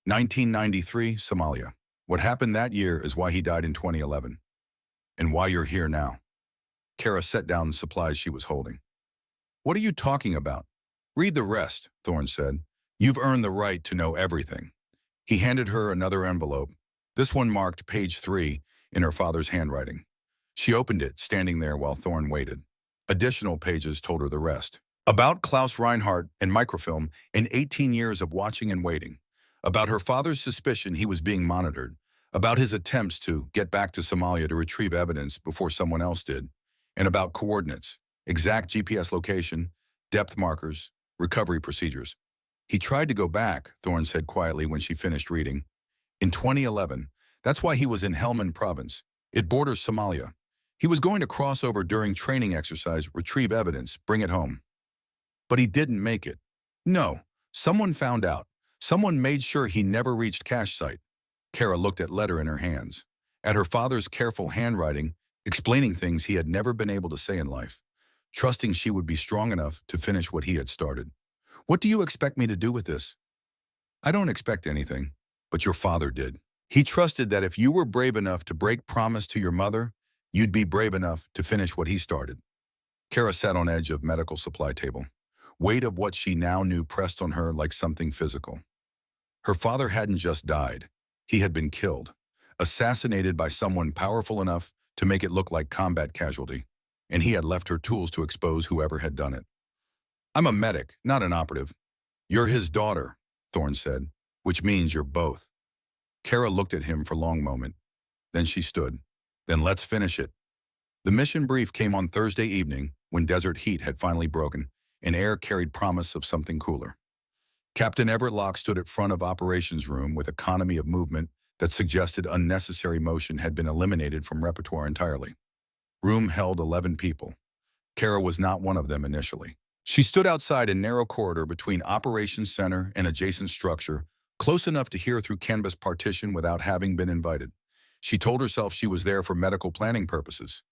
1993, Somalia. What happened that year is why he died in 2011. And why you're here now." Cara set down the supplies she was holding. "What are you talking about?" "Read the rest," Thorne said. "You've earned the right to know everything." He handed her another envelope. This one marked page 3 in her father's handwriting. She opened it, standing there while Thorne waited. Additional pages told her the rest. About Klaus Reinhardt and microfilm and 18 years of watching and waiting. About her father's suspicion he was being monitored. About his attempts to get back to Somalia to retrieve evidence before someone else did. And about coordinates, exact GPS location, depth markers, recovery procedures. "He tried to go back," Thorne said quietly when she finished reading. "In 2011. That's why he was in Helmand province. It borders Somalia. He was going to cross over during training exercise, retrieve evidence, bring it home. But he didn't make it. No, someone found out. Someone made sure he never reached cache site." Cara looked at letter in her hands, at her father's careful handwriting, explaining things he had never been able to say in life, trusting she would be strong enough to finish what he had started. "What do you expect me to do with this?" "I don't expect anything, but your father did. He trusted that if you were brave enough to break promise to your mother, you'd be brave enough to finish what he started." Cara sat on edge of medical supply table. Weight of what she now knew pressed on her like something physical. Her father hadn't just died. He had been killed, assassinated by someone powerful enough to make it look like combat casualty, and he had left her tools to expose whoever had done it. "I'm a medic, not an operative." "You're his daughter," Thorne said, "which means you're both." Cara looked at him for a long moment. Then she stood. "Then let's finish it." The mission brief came on Thursday evening when desert heat had finally broken and air carried promise of something cooler. Captain Everett Locke stood at front of operations room with economy of movement that suggested unnecessary motion had been eliminated from repertoire entirely. Room held 11 people. Cara was not one of them initially. She stood outside a narrow corridor between operations center and adjacent structure, close enough to hear through canvas partition without having been invited. She told herself she was there for medical planning purposes,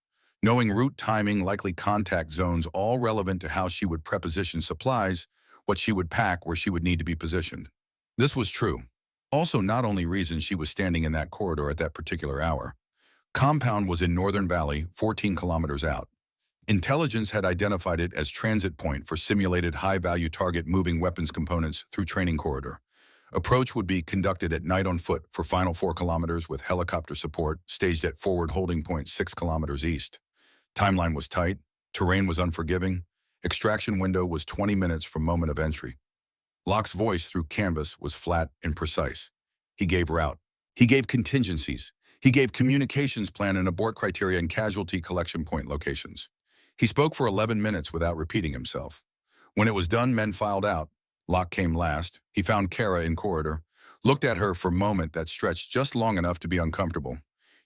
knowing route timing, likely contact zones, all relevant to how she would preposition supplies, what she would pack, where she would need to be positioned. This was true. Also, not only reason she was standing in that corridor at that particular hour. Compound was in Northern Valley, 14 kilometers out. Intelligence had identified it as transit point for simulated high-value target moving weapons components through training corridor. Approach would be conducted at night on foot for final 4 kilometers with helicopter support staged at forward holding point 6 kilometers east. Timeline was tight, terrain was unforgiving, extraction window was 20 minutes from moment of entry. Locke's voice through canvas was flat and precise. He gave route. He gave contingencies. He gave communications plan and abort criteria and casualty collection point locations. He spoke for 11 minutes without repeating himself. When it was done, men filed out. Locke came last. He found Cara in corridor, looked at her for a moment that stretched just long enough to be uncomfortable.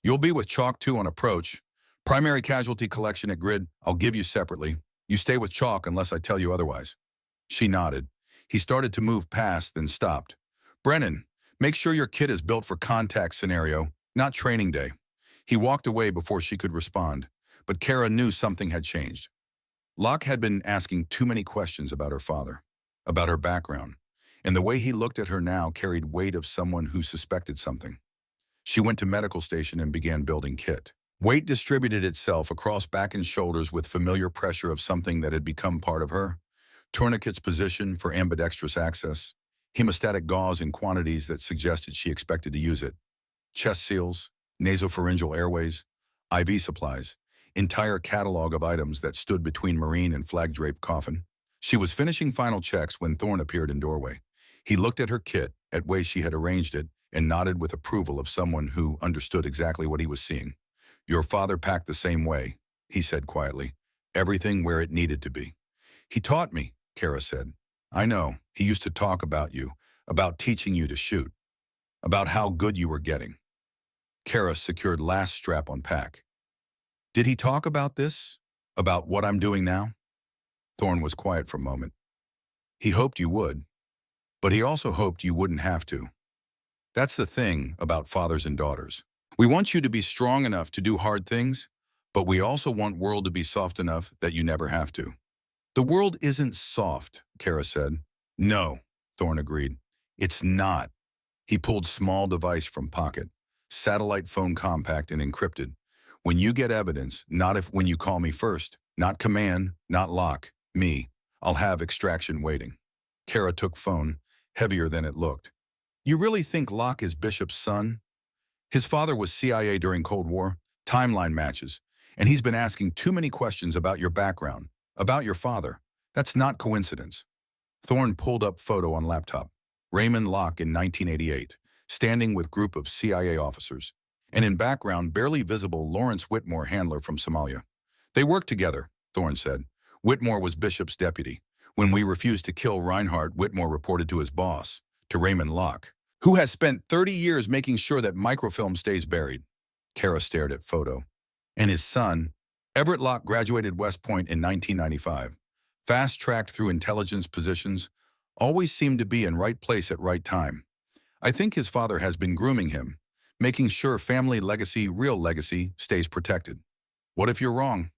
You'll be with Chalk 2 on approach. Primary casualty collection at grid, I'll give you separately. You stay with Chalk unless I tell you otherwise. She nodded. He started to move past, then stopped. Brennan, make sure your kit is built for contact scenario, not training day. He walked away before she could respond, but Cara knew something had changed. Locke had been asking too many questions about her father, about her background, and the way he looked at her now carried weight of someone who suspected something. She went to medical station and began building kit. Weight distributed itself across back and shoulders with familiar pressure of something that had become part of her. Tourniquets positioned for ambidextrous access, hemostatic gauze in quantities that suggested she expected to use it, chest seals, nasopharyngeal airways, IV supplies, entire catalog of items that stood between marine and flag-draped coffin. She was finishing final checks when Thorne appeared in doorway. He looked at her kit, at way she had arranged it, and nodded with approval of someone who understood exactly what he was seeing. Your father packed the same way, he said quietly. Everything where it needed to be. He taught me, Cara said. I know. He used to talk about you, about teaching you to shoot, about how good you were getting. Cara secured last strap on pack. Did he talk about this? About what I'm doing now? Thorne was quiet for a moment. He hoped you would, but he also hoped you wouldn't have to. That's the thing about fathers and daughters. We want you to be strong enough to do hard things, but we also want world to be soft enough that you never have to. The world isn't soft, Cara said. No, Thorne agreed. It's not. He pulled small device from pocket, satellite phone compact and encrypted. When you get evidence, not if when you call me first, not command, not lock, me. I'll have extraction waiting. Cara took phone, heavier than it looked. You really think Locke is Bishop's son? His father was CIA during Cold War, timeline matches, and he's been asking too many questions about your background, about your father. That's not coincidence. Thorne pulled up photo on laptop. Raymond Locke in 1988, standing with group of CIA officers, and in background, barely visible Lawrence Whitmore, handler from Somalia. They worked together, Thorne said. Whitmore was Bishop's deputy. When we refused to kill Reinhardt, Whitmore reported to his boss, to Raymond Locke, who has spent 30 years making sure that microfilm stays buried. Cara stared at photo. And his son, Everett Locke, graduated West Point in 1995. Fast-tracked through intelligence positions, always seemed to be in right place at right time. I think his father has been grooming him, making sure family legacy, real legacy, stays protected. What if you're wrong?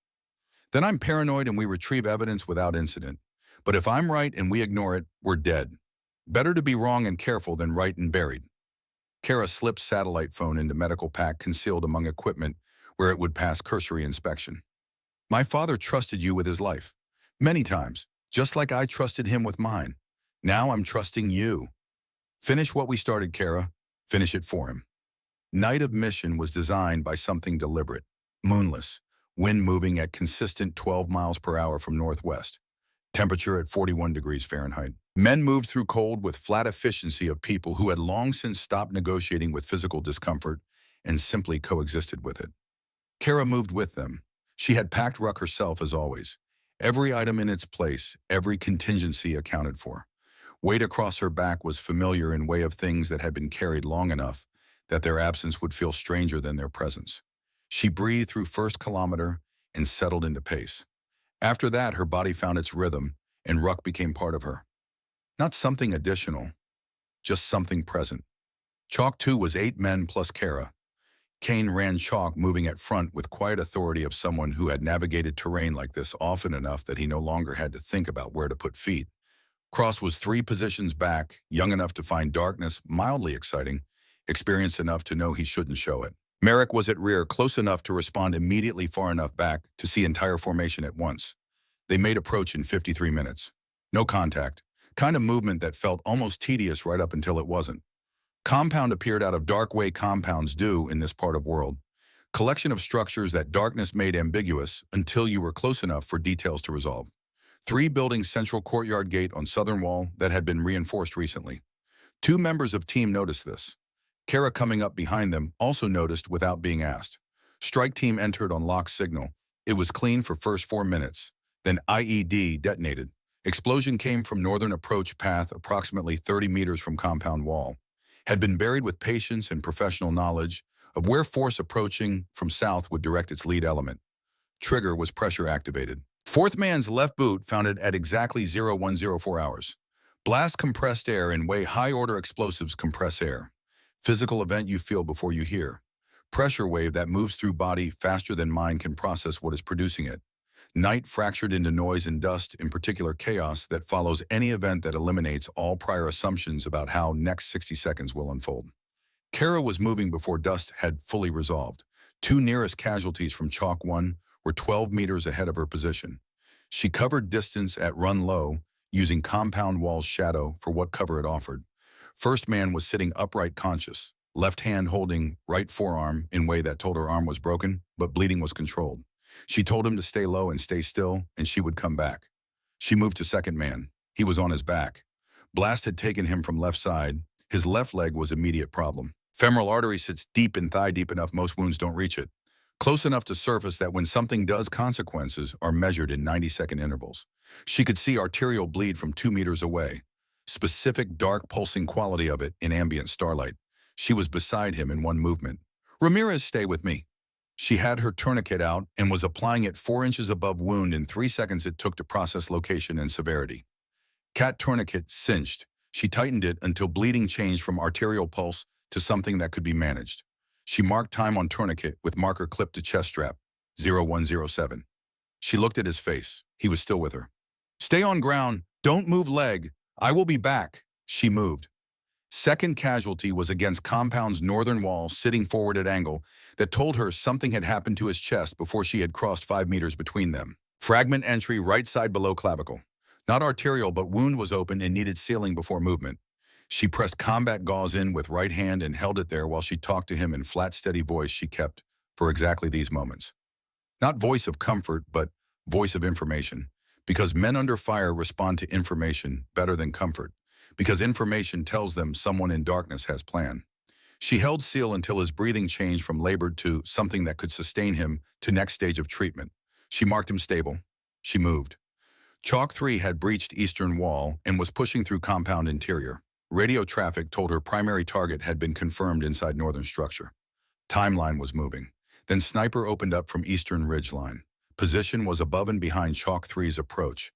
Then I'm paranoid and we retrieve evidence without incident. But if I'm right and we ignore it, we're dead. Better to be wrong and careful than right and buried. Cara slipped satellite phone into medical pack concealed among equipment where it would pass cursory inspection. My father trusted you with his life. Many times, just like I trusted him with mine. Now I'm trusting you. Finish what we started, Cara. Finish it for him. Night of Mission was designed by something deliberate, moonless, wind moving at consistent 12 miles per hour from northwest, temperature at 41 degrees Fahrenheit. Men moved through cold with flat efficiency of people who had long since stopped negotiating with physical discomfort and simply coexisted with it. Cara moved with them. She had packed ruck herself as always. Every item in its place, every contingency accounted for. Weight across her back was familiar in way of things that had been carried long enough that their absence would feel stranger than their presence. She breathed through first kilometer and settled into pace. After that, her body found its rhythm and ruck became part of her. Not something additional, just something present. Chalk 2 was 8 men plus Cara. Kane ran chalk, moving at front with quiet authority of someone who had navigated terrain like this often enough that he no longer had to think about where to put feet. Cross was 3 positions back, young enough to find darkness mildly exciting, experienced enough to know he shouldn't show it. Merrick was at rear, close enough to respond immediately, far enough back to see entire formation at once. They made approach in 53 minutes. No contact, kind of movement that felt almost tedious right up until it wasn't. Compound appeared out of dark way compounds do in this part of world. Collection of structures that darkness made ambiguous until you were close enough for details to resolve. 3 buildings, central courtyard gate on southern wall that had been reinforced recently. 2 members of team noticed this. Cara, coming up behind them, also noticed without being asked. Strike team entered on lock signal. It was clean for first 4 minutes. Then IED detonated. Explosion came from northern approach path approximately 30 meters from compound wall. Had been buried with patience and professional knowledge of where force approaching from south would direct its lead element. Trigger was pressure activated. Fourth man's left boot found it at exactly 0104 hours. Blast compressed air in way high-order explosives compress air. Physical event you feel before you hear. Pressure wave that moves through body faster than mind can process what is producing it. Night fractured into noise and dust, in particular chaos that follows any event that eliminates all prior assumptions about how next 60 seconds will unfold. Cara was moving before dust had fully resolved. 2 nearest casualties from Chalk 1 were 12 meters ahead of her position. She covered distance at run low, using compound wall's shadow for what cover it offered. First man was sitting upright, conscious, left hand holding right forearm in way that told her arm was broken, but bleeding was controlled. She told him to stay low and stay still, and she would come back. She moved to second man. He was on his back. Blast had taken him from left side. His left leg was immediate problem. Femoral artery sits deep in thigh, deep enough most wounds don't reach it. Close enough to surface that when something does, consequences are measured in 90-second intervals. She could see arterial bleed from 2 meters away. Specific dark pulsing quality of it in ambient starlight. She was beside him in one movement. Ramirez, stay with me. She had her tourniquet out and was applying it 4 inches above wound in 3 seconds it took to process location and severity. Cat tourniquet cinched. She tightened it until bleeding changed from arterial pulse to something that could be managed. She marked time on tourniquet with marker clipped to chest strap, 0107. She looked at his face. He was still with her. Stay on ground. Don't move leg. I will be back. She moved. Second casualty was against compound's northern wall, sitting forward at angle, that told her something had happened to his chest before she had crossed 5 meters between them. Fragment entry right side below clavicle. Not arterial, but wound was open and needed sealing before movement. She pressed combat gauze in with right hand and held it there while she talked to him in flat, steady voice she kept for exactly these moments. Not voice of comfort, but voice of information. Because men under fire respond to information better than comfort. Because information tells them someone in darkness has plan. She held seal until his breathing changed from labored to something that could sustain him to next stage of treatment. She marked him stable. She moved. Chalk 3 had breached eastern wall and was pushing through compound interior. Radio traffic told her primary target had been confirmed inside northern structure. Timeline was moving. Then sniper opened up from eastern ridge line. Position was above and behind Chalk 3's approach.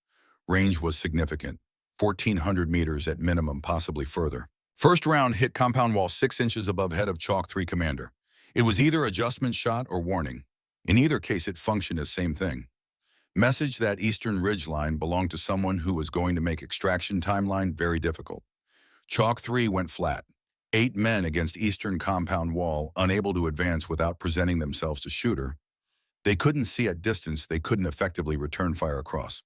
Range was significant. 1,400 meters at minimum, possibly further. First round hit compound wall 6 inches above head of Chalk 3 commander. It was either adjustment shot or warning. In either case, it functioned as same thing. Message that eastern ridge line belonged to someone who was going to make extraction timeline very difficult. Chalk 3 went flat. 8 men against eastern compound wall, unable to advance without presenting themselves to shooter. They couldn't see at distance, they couldn't effectively return fire across.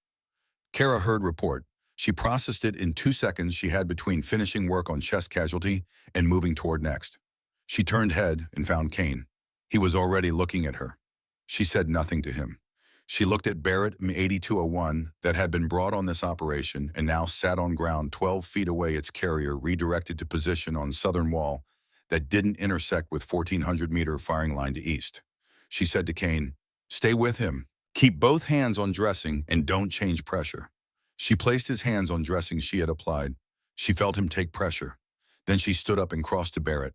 Cara heard report. She processed it in 2 seconds she had between finishing work on chest casualty and moving toward next. She turned head and found Kane. He was already looking at her. She said nothing to him. She looked at Barrett M8201 that had been brought on this operation and now sat on ground 12 feet away, its carrier redirected to position on southern wall that didn't intersect with 1,400-meter firing line to east. She said to Kane, stay with him. Keep both hands on dressing and don't change pressure. She placed his hands on dressing she had applied. She felt him take pressure. Then she stood up and crossed to Barrett.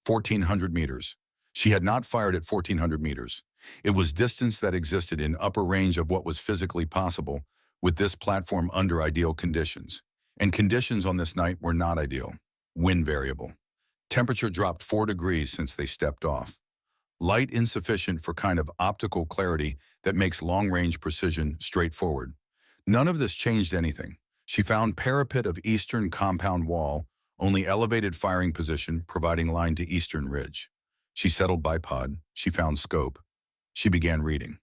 1,400 meters. She had not fired at 1,400 meters. It was distance that existed in upper range of what was physically possible with this platform under ideal conditions. And conditions on this night were not ideal. Wind variable. Temperature dropped 4 degrees since they stepped off. Light insufficient for kind of optical clarity that makes long-range precision straightforward. None of this changed anything. She found parapet of eastern compound wall, only elevated firing position providing line to eastern ridge. She settled bipod. She found scope. She began reading.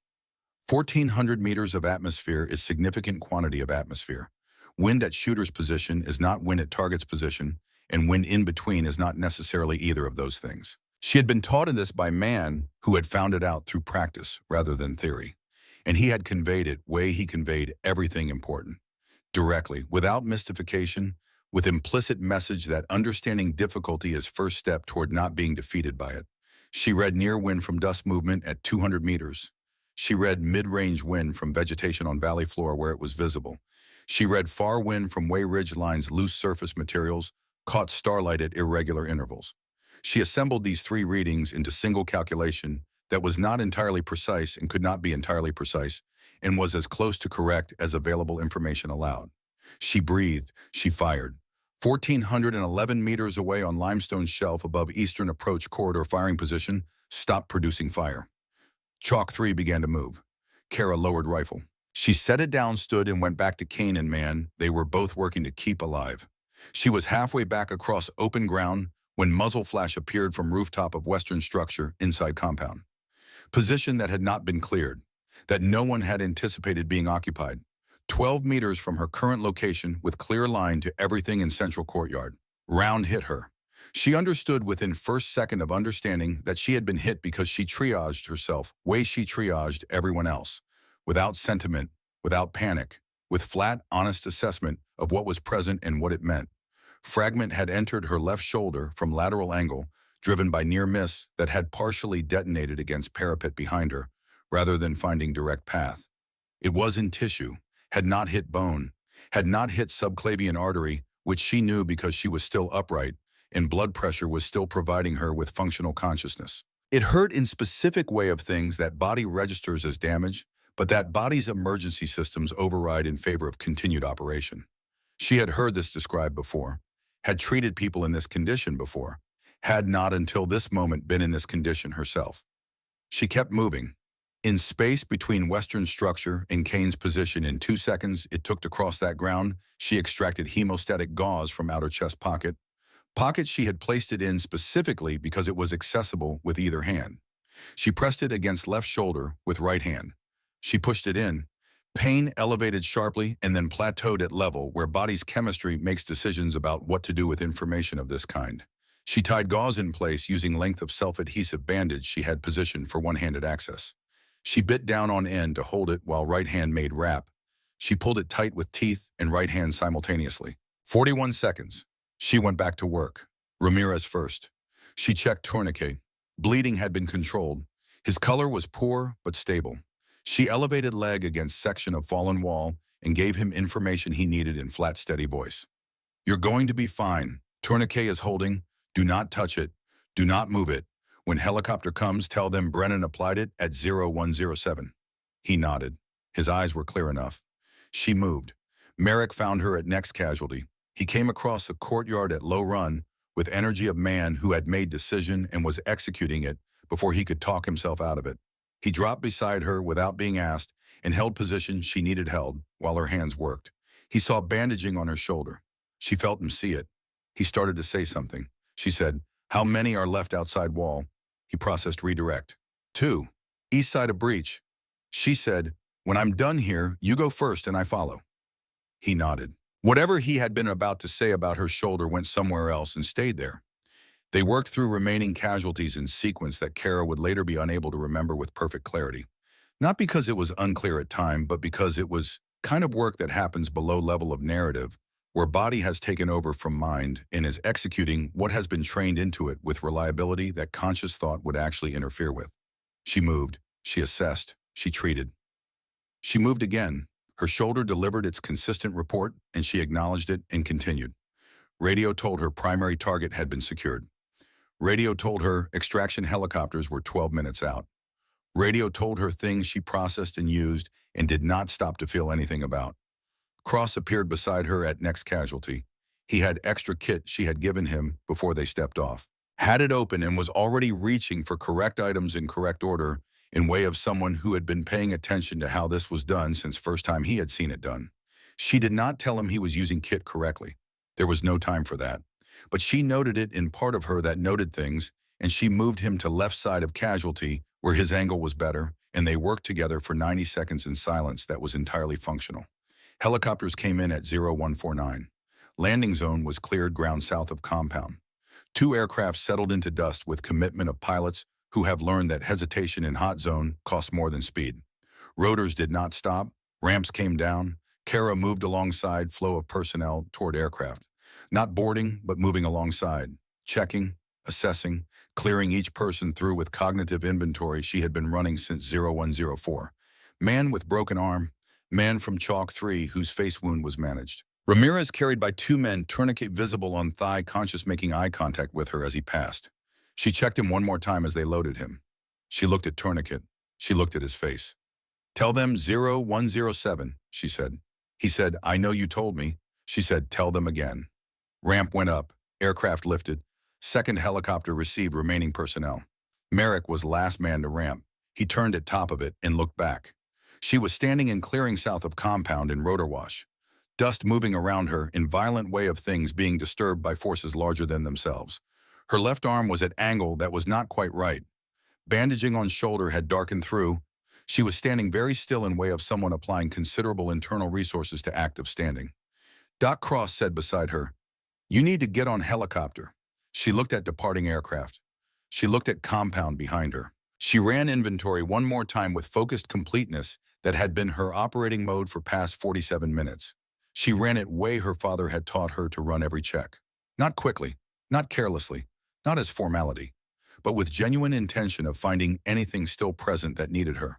1,400 meters of atmosphere is significant quantity of atmosphere. Wind at shooter's position is not wind at target's position, and wind in between is not necessarily either of those things. She had been taught in this by man who had found it out through practice rather than theory. And he had conveyed it he conveyed everything important. Directly, without mystification, with implicit message that understanding difficulty is first step toward not being defeated by it. She read near wind from dust movement at 200 meters. She read mid-range wind from vegetation on valley floor where it was visible. She read far wind from way ridge lines loose surface materials, caught starlight at irregular intervals. She assembled these 3 readings into single calculation that was not entirely precise and could not be entirely precise, and was as close to correct as available information allowed. She breathed, she fired. 1,411 meters away on limestone shelf above eastern approach corridor firing position, stopped producing fire. Chalk 3 began to move. Cara lowered rifle. She set it down, stood, and went back to Kane and man. They were both working to keep alive. She was halfway back across open ground when muzzle flash appeared from rooftop of western structure inside compound. Position that had not been cleared, that no one had anticipated being occupied. 12 meters from her current location with clear line to everything in central courtyard. Round hit her. She understood within first second of understanding that she had been hit because she triaged herself, she triaged everyone else. Without sentiment, without panic, with flat, honest assessment of what was present and what it meant. Fragment had entered her left shoulder from lateral angle, driven by near miss that had partially detonated against parapet behind her, rather than finding direct path. It was in tissue, had not hit bone, had not hit subclavian artery, which she knew because she was still upright, and blood pressure was still providing her with functional consciousness. It hurt in specific way of things that body registers as damage, but that body's emergency systems override in favor of continued operation. She had heard this described before, had treated people in this condition before, had not until this moment been in this condition herself. She kept moving. In space between western structure and Kane's position in 2 seconds it took to cross that ground, she extracted hemostatic gauze from outer chest pocket. Pocket she had placed it in specifically because it was accessible with either hand. She pressed it against left shoulder with right hand. She pushed it in. Pain elevated sharply and then plateaued at level where body's chemistry makes decisions about what to do with information of this kind. She tied gauze in place using length of self-adhesive bandage she had positioned for one-handed access. She bit down on end to hold it while right hand made wrap. She pulled it tight with teeth and right hand simultaneously. 41 seconds. She went back to work. Ramirez first. She checked tourniquet. Bleeding had been controlled. His color was poor but stable. She elevated leg against section of fallen wall and gave him information he needed in flat, steady voice. You're going to be fine. Tourniquet is holding. Do not touch it. Do not move it. When helicopter comes, tell them Brennan applied it at 0107. He nodded. His eyes were clear enough. She moved. Merrick found her at next casualty. He came across a courtyard at low run with energy of man who had made decision and was executing it before he could talk himself out of it. He dropped beside her without being asked and held position she needed held while her hands worked. He saw bandaging on her shoulder. She felt him see it. He started to say something. She said, "How many are left outside wall?" He processed redirect. 2. East side of breach. She said, "When I'm done here, you go first and I follow." He nodded. Whatever he had been about to say about her shoulder went somewhere else and stayed there. They worked through remaining casualties in sequence that Cara would later be unable to remember with perfect clarity. Not because it was unclear at time, but because it was kind of work that happens below level of narrative, where body has taken over from mind and is executing what has been trained into it with reliability that conscious thought would actually interfere with. She moved, she assessed, she treated. She moved again. Her shoulder delivered its consistent report, and she acknowledged it and continued. Radio told her primary target had been secured. Radio told her extraction helicopters were 12 minutes out. Radio told her things she processed and used and did not stop to feel anything about. Cross appeared beside her at next casualty. He had extra kit she had given him before they stepped off. Had it open and was already reaching for correct items in correct order in way of someone who had been paying attention to how this was done since first time he had seen it done. She did not tell him he was using kit correctly. There was no time for that. But she noted it in part of her that noted things, and she moved him to left side of casualty where his angle was better, and they worked together for 90 seconds in silence that was entirely functional. Helicopters came in at 0149. Landing zone was cleared ground south of compound. 2 aircraft settled into dust with commitment of pilots who have learned that hesitation in hot zone costs more than speed. Rotors did not stop. Ramps came down. Cara moved alongside flow of personnel toward aircraft. Not boarding, but moving alongside. Checking, assessing, clearing each person through with cognitive inventory she had been running since 0104. Man with broken arm. Man from Chalk 3 whose face wound was managed. Ramirez carried by 2 men, tourniquet visible on thigh, conscious, making eye contact with her as he passed. She checked him one more time as they loaded him. She looked at tourniquet. She looked at his face. "Tell them 0107, she said. He said, "I know you told me." She said, "Tell them again." Ramp went up. Aircraft lifted. Second helicopter received remaining personnel. Merrick was last man to ramp. He turned at top of it and looked back. She was standing in clearing south of compound in rotor wash. Dust moving around her in violent way of things being disturbed by forces larger than themselves. Her left arm was at angle that was not quite right. Bandaging on shoulder had darkened through. She was standing very still in way of someone applying considerable internal resources to active standing. Doc Cross said beside her, "You need to get on helicopter." She looked at departing aircraft. She looked at compound behind her. She ran inventory one more time with focused completeness that had been her operating mode for past 47 minutes. She ran it way her father had taught her to run every check. Not quickly, not carelessly, not as formality, but with genuine intention of finding anything still present that needed her.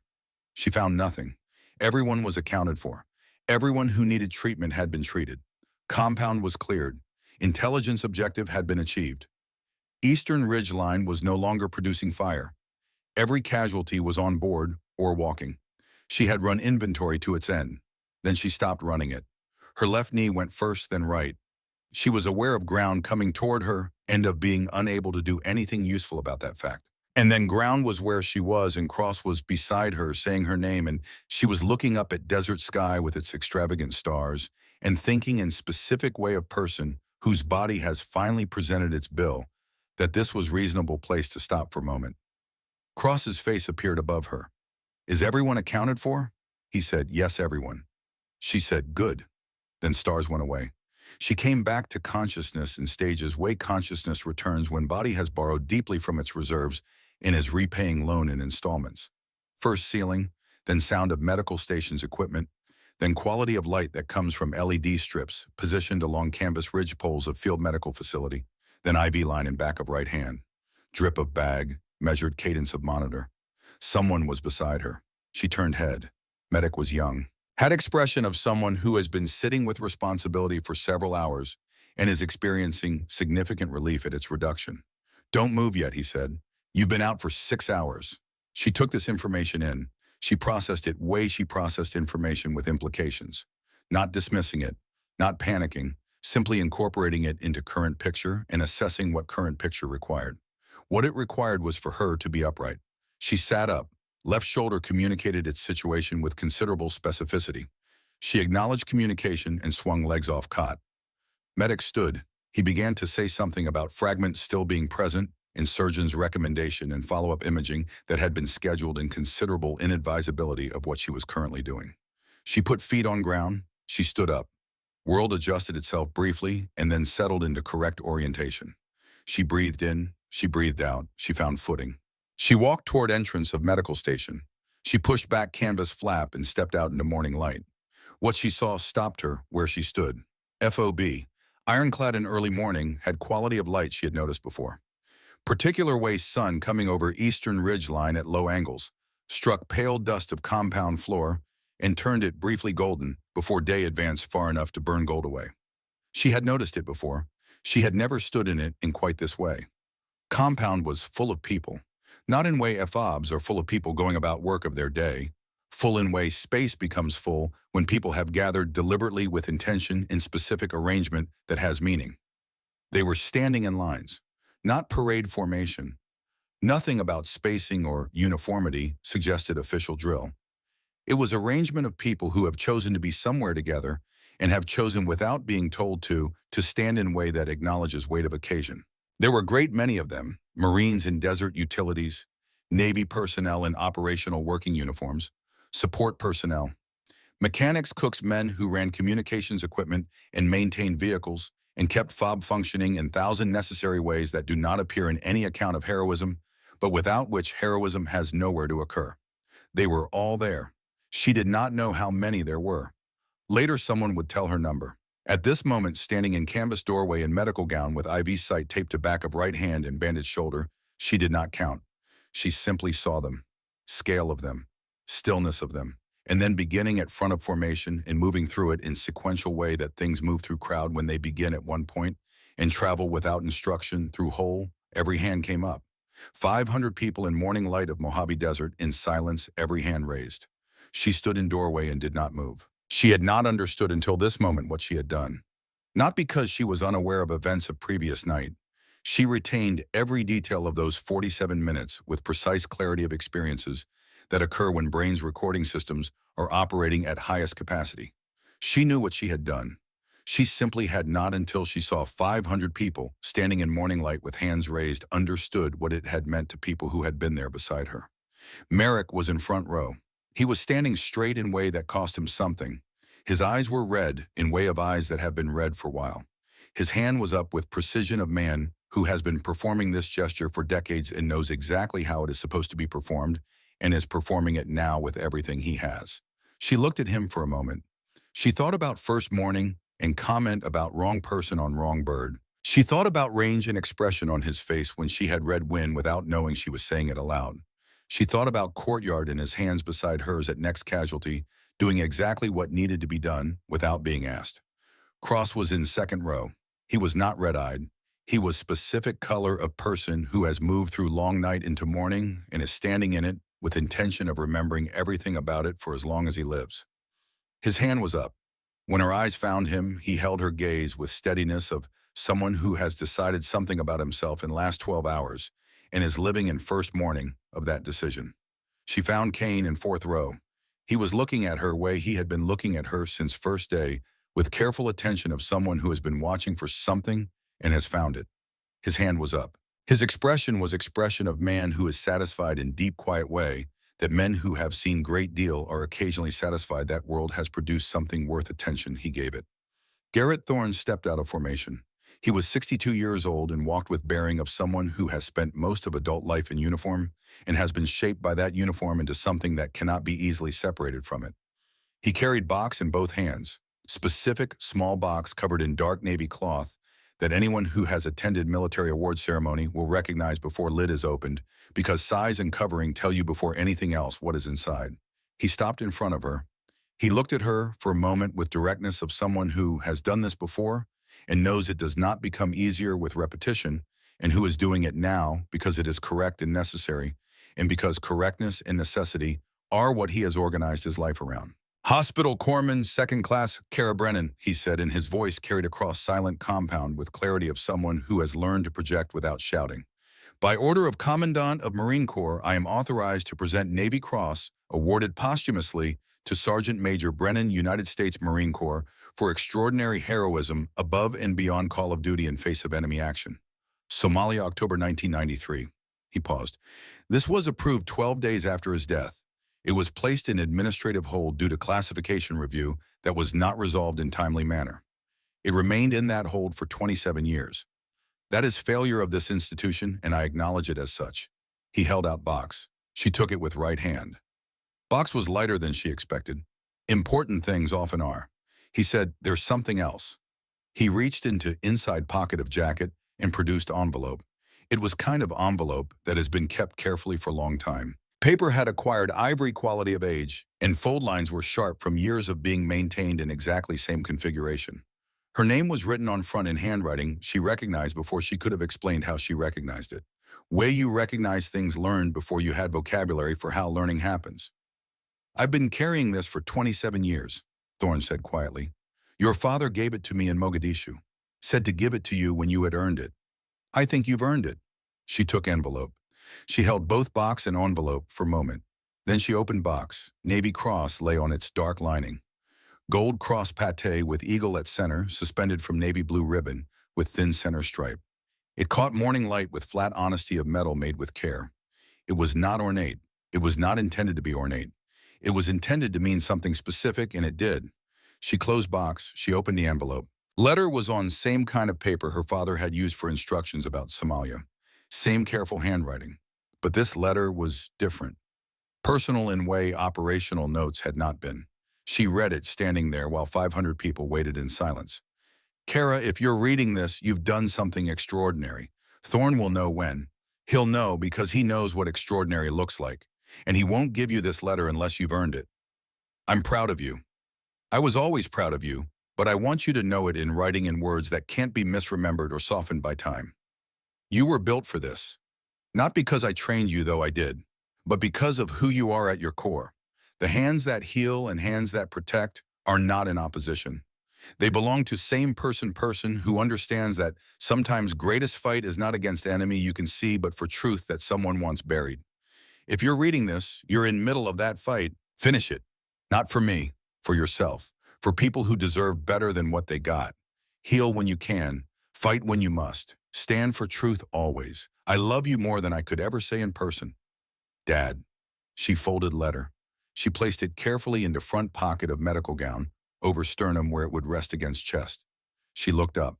She found nothing. Everyone was accounted for. Everyone who needed treatment had been treated. Compound was cleared. Intelligence objective had been achieved. Eastern Ridge Line was no longer producing fire. Every casualty was on board or walking. She had run inventory to its end. Then she stopped running it. Her left knee went first, then right. She was aware of ground coming toward her and of being unable to do anything useful about that fact. And then ground was where she was and Cross was beside her saying her name, and she was looking up at desert sky with its extravagant stars and thinking in specific way of person whose body has finally presented its bill that this was reasonable place to stop for a moment. Cross's face appeared above her. "Is everyone accounted for?" He said, "Yes, everyone." She said, "Good." Then stars went away. She came back to consciousness in stages way consciousness returns when body has borrowed deeply from its reserves and is repaying loan in installments. First ceiling, then sound of medical stations equipment, then quality of light that comes from LED strips positioned along canvas ridge poles of field medical facility, then IV line in back of right hand. Drip of bag, measured cadence of monitor. Someone was beside her. She turned head. Medic was young. Had expression of someone who has been sitting with responsibility for several hours and is experiencing significant relief at its reduction. "Don't move yet," he said. "You've been out for 6 hours." She took this information in. She processed it way she processed information with implications. Not dismissing it, not panicking, simply incorporating it into current picture and assessing what current picture required. What it required was for her to be upright. She sat up. Left shoulder communicated its situation with considerable specificity. She acknowledged communication and swung legs off cot. Medic stood. He began to say something about fragments still being present in surgeon's recommendation and follow-up imaging that had been scheduled in considerable inadvisability of what she was currently doing. She put feet on ground. She stood up. World adjusted itself briefly and then settled into correct orientation. She breathed in. She breathed out. She found footing. She walked toward entrance of medical station. She pushed back canvas flap and stepped out into morning light. What she saw stopped her where she stood. FOB, Ironclad in early morning, had quality of light she had noticed before. Particular way sun coming over eastern ridge line at low angles, struck pale dust of compound floor and turned it briefly golden before day advanced far enough to burn gold away. She had noticed it before. She had never stood in it in quite this way. Compound was full of people. Not in way FOBs are full of people going about work of their day, Full in way space becomes full when people have gathered deliberately with intention in specific arrangement that has meaning. They were standing in lines, not parade formation. Nothing about spacing or uniformity suggested official drill. It was arrangement of people who have chosen to be somewhere together and have chosen without being told to stand in way that acknowledges weight of occasion. There were a great many of them, Marines in desert utilities, Navy personnel in operational working uniforms, support personnel, mechanics, cooks, men who ran communications equipment and maintained vehicles and kept FOB functioning in thousand necessary ways that do not appear in any account of heroism, but without which heroism has nowhere to occur. They were all there. She did not know how many there were. Later, someone would tell her number. At this moment, standing in canvas doorway in medical gown with IV site taped to back of right hand and bandaged shoulder, she did not count. She simply saw them, scale of them, stillness of them, and then beginning at front of formation and moving through it in sequential way that things move through crowd when they begin at one point and travel without instruction through whole, every hand came up. 500 people in morning light of Mojave Desert in silence, every hand raised. She stood in doorway and did not move. She had not understood until this moment what she had done. Not because she was unaware of events of previous night. She retained every detail of those 47 minutes with precise clarity of experiences that occur when brain's recording systems are operating at highest capacity. She knew what she had done. She simply had not until she saw 500 people standing in morning light with hands raised understood what it had meant to people who had been there beside her. Merrick was in front row. He was standing straight in way that cost him something. His eyes were red in way of eyes that have been red for a while. His hand was up with precision of man who has been performing this gesture for decades and knows exactly how it is supposed to be performed and is performing it now with everything he has. She looked at him for a moment. She thought about first morning and comment about wrong person on wrong bird. She thought about range and expression on his face when she had read win without knowing she was saying it aloud. She thought about courtyard in his hands beside hers at next casualty, doing exactly what needed to be done without being asked. Cross was in second row. He was not red-eyed. He was specific color of person who has moved through long night into morning and is standing in it with intention of remembering everything about it for as long as he lives. His hand was up. When her eyes found him, he held her gaze with steadiness of someone who has decided something about himself in last 12 hours and is living in first morning of that decision. She found Kane in fourth row. He was looking at her way he had been looking at her since first day, with careful attention of someone who has been watching for something and has found it. His hand was up. His expression was expression of man who is satisfied in deep, quiet way that men who have seen great deal are occasionally satisfied that world has produced something worth attention he gave it. Garrett Thorne stepped out of formation. He was 62 years old and walked with bearing of someone who has spent most of adult life in uniform and has been shaped by that uniform into something that cannot be easily separated from it. He carried box in both hands, specific small box covered in dark navy cloth that anyone who has attended military award ceremony will recognize before lid is opened because size and covering tell you before anything else what is inside. He stopped in front of her. He looked at her for a moment with directness of someone who has done this before and knows it does not become easier with repetition, and who is doing it now because it is correct and necessary, and because correctness and necessity are what he has organized his life around. "Hospital Corpsman, second class, Kara Brennan," he said, and his voice carried across silent compound with clarity of someone who has learned to project without shouting. "By order of Commandant of Marine Corps, I am authorized to present Navy Cross, awarded posthumously to Sergeant Major Brennan, United States Marine Corps, for extraordinary heroism above and beyond call of duty in face of enemy action. Somalia, October 1993. He paused. This was approved 12 days after his death. It was placed in administrative hold due to classification review that was not resolved in timely manner. It remained in that hold for 27 years. That is failure of this institution, and I acknowledge it as such." He held out box. She took it with right hand. Box was lighter than she expected. Important things often are. He said, "There's something else." He reached into inside pocket of jacket and produced envelope. It was kind of envelope that has been kept carefully for a long time. Paper had acquired ivory quality of age, and fold lines were sharp from years of being maintained in exactly same configuration. Her name was written on front in handwriting she recognized before she could have explained how she recognized it. Way you recognize things learned before you had vocabulary for how learning happens. I've been carrying this for 27 years, Thorne said quietly. Your father gave it to me in Mogadishu, said to give it to you when you had earned it. I think you've earned it. She took envelope. She held both box and envelope for a moment. Then she opened box. Navy cross lay on its dark lining. Gold cross pate with eagle at center, suspended from navy blue ribbon with thin center stripe. It caught morning light with flat honesty of metal made with care. It was not ornate. It was not intended to be ornate. It was intended to mean something specific, and it did. She closed box. She opened the envelope. Letter was on same kind of paper her father had used for instructions about Somalia. Same careful handwriting. But this letter was different. Personal in way operational notes had not been. She read it standing there while 500 people waited in silence. Cara, if you're reading this, you've done something extraordinary. Thorne will know when. He'll know because he knows what extraordinary looks like. And he won't give you this letter unless you've earned it. I'm proud of you. I was always proud of you, but I want you to know it in writing in words that can't be misremembered or softened by time. You were built for this. Not because I trained you, though I did, but because of who you are at your core. The hands that heal and hands that protect are not in opposition. They belong to same person who understands that sometimes greatest fight is not against enemy you can see, but for truth that someone wants buried. If you're reading this, you're in middle of that fight. Finish it. Not for me, for yourself, for people who deserve better than what they got. Heal when you can, fight when you must. Stand for truth always. I love you more than I could ever say in person. Dad. She folded letter. She placed it carefully into front pocket of medical gown, over sternum where it would rest against chest. She looked up.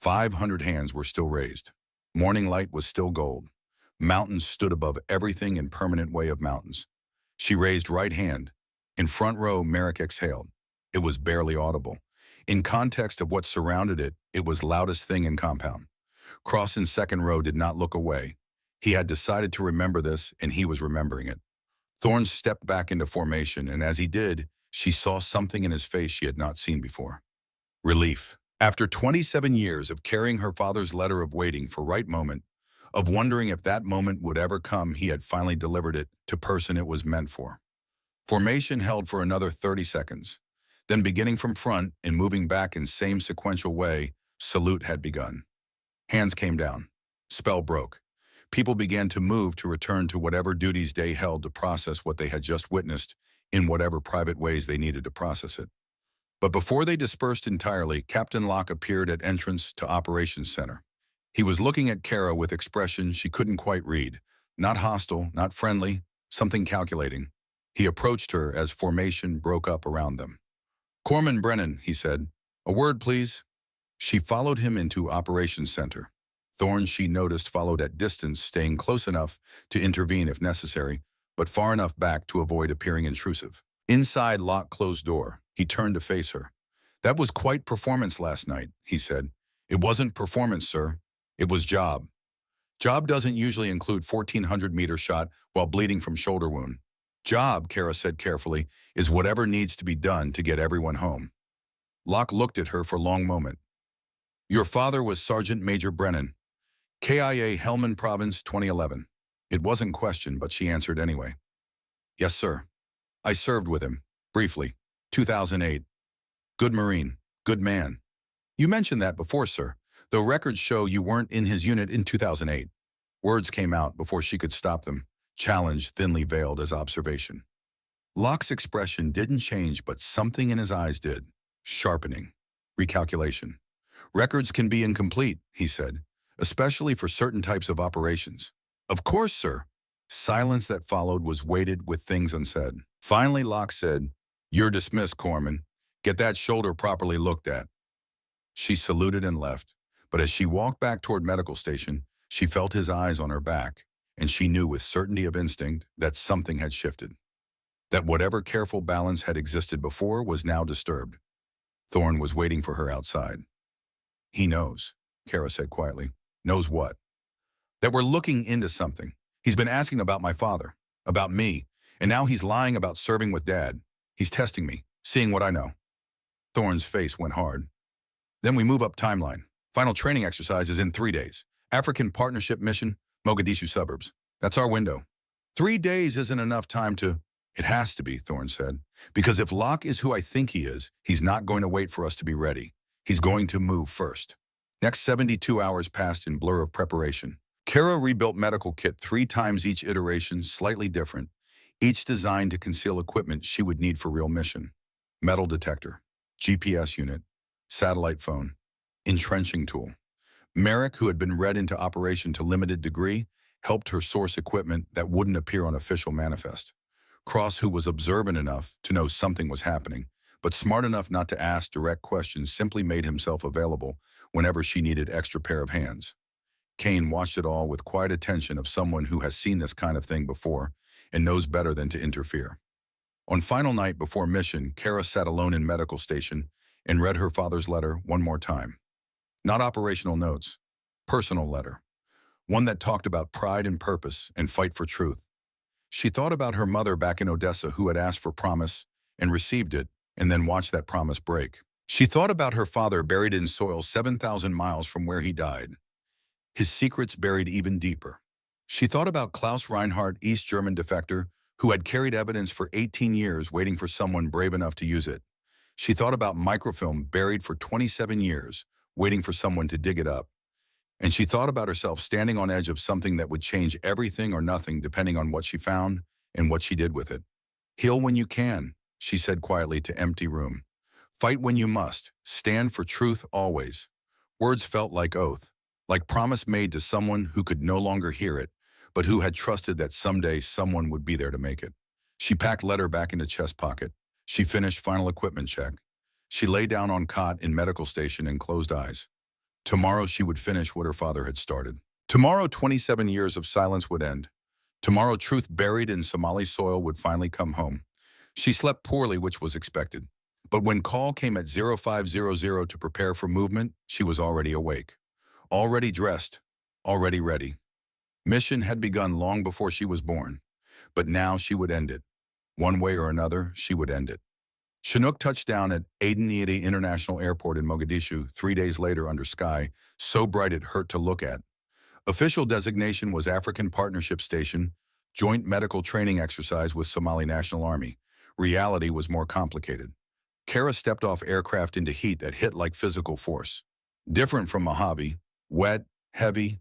500 hands were still raised. Morning light was still gold. Mountains stood above everything in permanent way of mountains. She raised right hand. In front row, Merrick exhaled. It was barely audible. In context of what surrounded it, it was loudest thing in compound. Cross in second row did not look away. He had decided to remember this, and he was remembering it. Thorne stepped back into formation, and as he did, she saw something in his face she had not seen before. Relief. After 27 years of carrying her father's letter of waiting for right moment, of wondering if that moment would ever come, he had finally delivered it to person it was meant for. Formation held for another 30 seconds. Then beginning from front and moving back in same sequential way, salute had begun. Hands came down. Spell broke. People began to move to return to whatever duties day held to process what they had just witnessed in whatever private ways they needed to process it. But before they dispersed entirely, Captain Locke appeared at entrance to Operations Center. He was looking at Cara with expression she couldn't quite read. Not hostile, not friendly, something calculating. He approached her as formation broke up around them. Corpsman Brennan, he said. A word, please. She followed him into Operations Center. Thorne, she noticed, followed at distance, staying close enough to intervene if necessary, but far enough back to avoid appearing intrusive. Inside, Locke closed door. He turned to face her. That was quite performance last night, he said. It wasn't performance, sir. It was job. Job doesn't usually include 1,400-meter shot while bleeding from shoulder wound. Job, Cara said carefully, is whatever needs to be done to get everyone home. Locke looked at her for a long moment. Your father was Sergeant Major Brennan. KIA Helmand Province, 2011. It wasn't questioned, but she answered anyway. Yes, sir. I served with him, briefly, 2008. Good Marine, good man. You mentioned that before, sir, though records show you weren't in his unit in 2008. Words came out before she could stop them, challenge thinly veiled as observation. Locke's expression didn't change, but something in his eyes did, sharpening, recalculation. Records can be incomplete, he said, especially for certain types of operations. Of course, sir. Silence that followed was weighted with things unsaid. Finally, Locke said, You're dismissed, Corpsman. Get that shoulder properly looked at. She saluted and left, but as she walked back toward medical station, she felt his eyes on her back, and she knew with certainty of instinct that something had shifted. That whatever careful balance had existed before was now disturbed. Thorne was waiting for her outside. He knows, Cara said quietly. Knows what? That we're looking into something. He's been asking about my father, about me, and now he's lying about serving with Dad. He's testing me, seeing what I know. Thorne's face went hard. Then we move up timeline. Final training exercise is in 3 days. African Partnership Mission, Mogadishu suburbs. That's our window. 3 days isn't enough time to It has to be, Thorne said. Because if Locke is who I think he is, he's not going to wait for us to be ready. He's going to move first. Next 72 hours passed in blur of preparation. Cara rebuilt medical kit 3 times each iteration, slightly different, each designed to conceal equipment she would need for real mission. Metal detector, GPS unit, satellite phone, entrenching tool. Merrick, who had been read into operation to limited degree, helped her source equipment that wouldn't appear on official manifest. Cross, who was observant enough to know something was happening, but smart enough not to ask direct questions, simply made himself available whenever she needed extra pair of hands. Kane watched it all with quiet attention of someone who has seen this kind of thing before and knows better than to interfere. On final night before mission, Cara sat alone in medical station and read her father's letter one more time. Not operational notes, personal letter. One that talked about pride and purpose and fight for truth. She thought about her mother back in Odessa who had asked for promise and received it and then watched that promise break. She thought about her father buried in soil 7,000 miles from where he died. His secrets buried even deeper. She thought about Klaus Reinhardt, East German defector, who had carried evidence for 18 years waiting for someone brave enough to use it. She thought about microfilm buried for 27 years, waiting for someone to dig it up. And she thought about herself standing on edge of something that would change everything or nothing depending on what she found and what she did with it. Heal when you can, she said quietly to empty room. Fight when you must. Stand for truth always. Words felt like oath, like promise made to someone who could no longer hear it, but who had trusted that someday someone would be there to make it. She packed letter back into chest pocket. She finished final equipment check. She lay down on cot in medical station and closed eyes. Tomorrow she would finish what her father had started. Tomorrow 27 years of silence would end. Tomorrow truth buried in Somali soil would finally come home. She slept poorly, which was expected. But when call came at 0500 to prepare for movement, she was already awake. Already dressed. Already ready. Mission had begun long before she was born. But now she would end it. One way or another, she would end it. Chinook touched down at Adeniyati International Airport in Mogadishu 3 days later under sky so bright it hurt to look at. Official designation was African Partnership Station, joint medical training exercise with Somali National Army. Reality was more complicated. Cara stepped off aircraft into heat that hit like physical force. Different from Mojave, wet, heavy,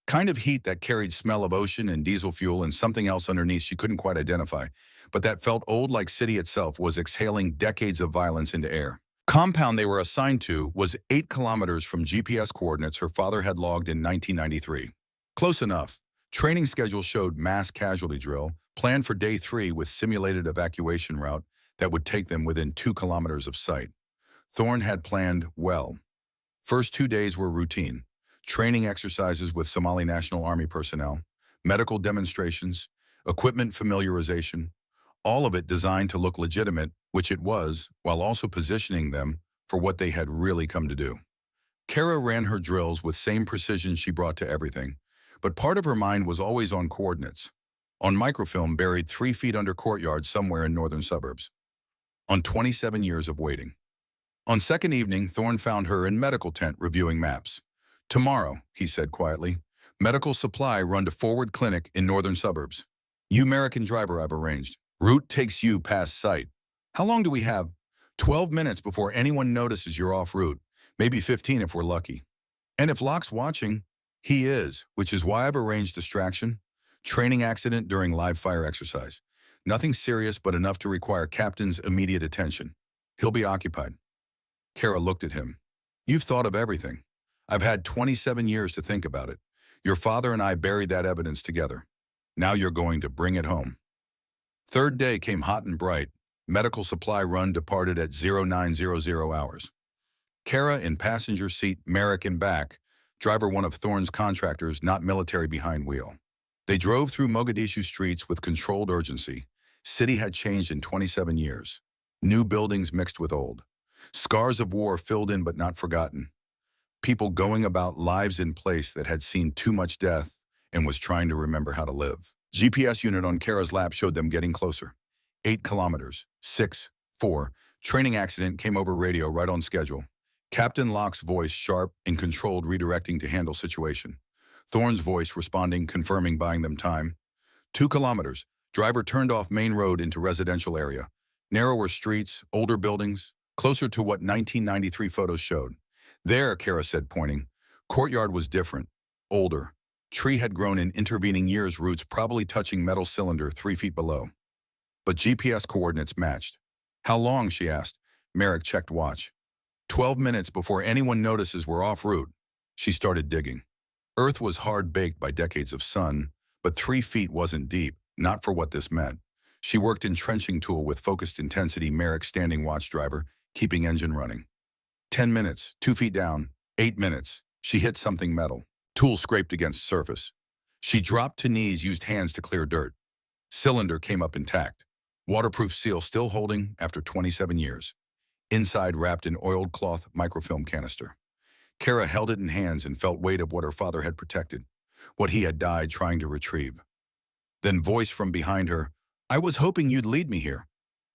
kind of heat that carried smell of ocean and diesel fuel and something else underneath she couldn't quite identify, but that felt old like city itself was exhaling decades of violence into air. Compound they were assigned to was 8 kilometers from GPS coordinates her father had logged in 1993. Close enough. Training schedule showed mass casualty drill, planned for day 3 with simulated evacuation route that would take them within 2 kilometers of site. Thorne had planned well. First 2 days were routine. Training exercises with Somali National Army personnel, medical demonstrations, equipment familiarization, all of it designed to look legitimate, which it was, while also positioning them for what they had really come to do. Cara ran her drills with same precision she brought to everything, but part of her mind was always on coordinates. On microfilm buried 3 feet under courtyard somewhere in northern suburbs. On 27 years of waiting. On second evening, Thorne found her in medical tent reviewing maps. Tomorrow, he said quietly, medical supply run to forward clinic in northern suburbs. You American driver I've arranged. Route takes you past site. How long do we have? 12 minutes before anyone notices you're off route. Maybe 15 if we're lucky. And if Locke's watching, he is, which is why I've arranged distraction. Training accident during live fire exercise. Nothing serious but enough to require captain's immediate attention. He'll be occupied. Cara looked at him. You've thought of everything. I've had 27 years to think about it. Your father and I buried that evidence together. Now you're going to bring it home. Third day came hot and bright. Medical supply run departed at 0900 hours. Cara in passenger seat, Merrick in back, driver one of Thorne's contractors, not military behind wheel. They drove through Mogadishu streets with controlled urgency. City had changed in 27 years. New buildings mixed with old. Scars of war filled in but not forgotten. People going about lives in place that had seen too much death and was trying to remember how to live. GPS unit on Cara's lap showed them getting closer. 8 kilometers. 6, 4. Training accident came over radio right on schedule. Captain Locke's voice sharp and controlled, redirecting to handle situation. Thorne's voice responding, confirming, buying them time. 2 kilometers. Driver turned off main road into residential area. Narrower streets, older buildings, closer to what 1993 photos showed. There, Cara said, pointing. Courtyard was different, older. Tree had grown in intervening years, roots probably touching metal cylinder 3 feet below. But GPS coordinates matched. How long, she asked. Merrick checked watch. 12 minutes before anyone notices we're off route. She started digging. Earth was hard-baked by decades of sun, but 3 feet wasn't deep, not for what this meant. She worked in trenching tool with focused intensity, Merrick standing watch, driver, keeping engine running. 10 minutes, 2 feet down, 8 minutes. She hit something metal. Tool scraped against surface. She dropped to knees, used hands to clear dirt. Cylinder came up intact. Waterproof seal still holding after 27 years. Inside wrapped in oiled cloth microfilm canister. Cara held it in hands and felt weight of what her father had protected, what he had died trying to retrieve. Then voice from behind her, "I was hoping you'd lead me here."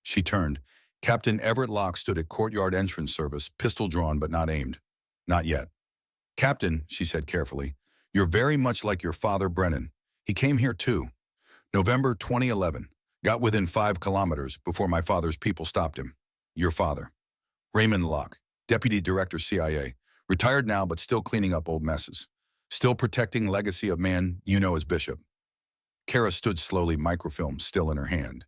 She turned. Captain Everett Locke stood at courtyard entrance service, pistol drawn but not aimed. "Not yet." "Captain," she said carefully, "you're very much like your father, Brennan. He came here too. November 2011. Got within 5 kilometers before my father's people stopped him. Your father." Raymond Locke, Deputy Director CIA, retired now but still cleaning up old messes. Still protecting legacy of man you know as Bishop. Cara stood slowly, microfilm still in her hand.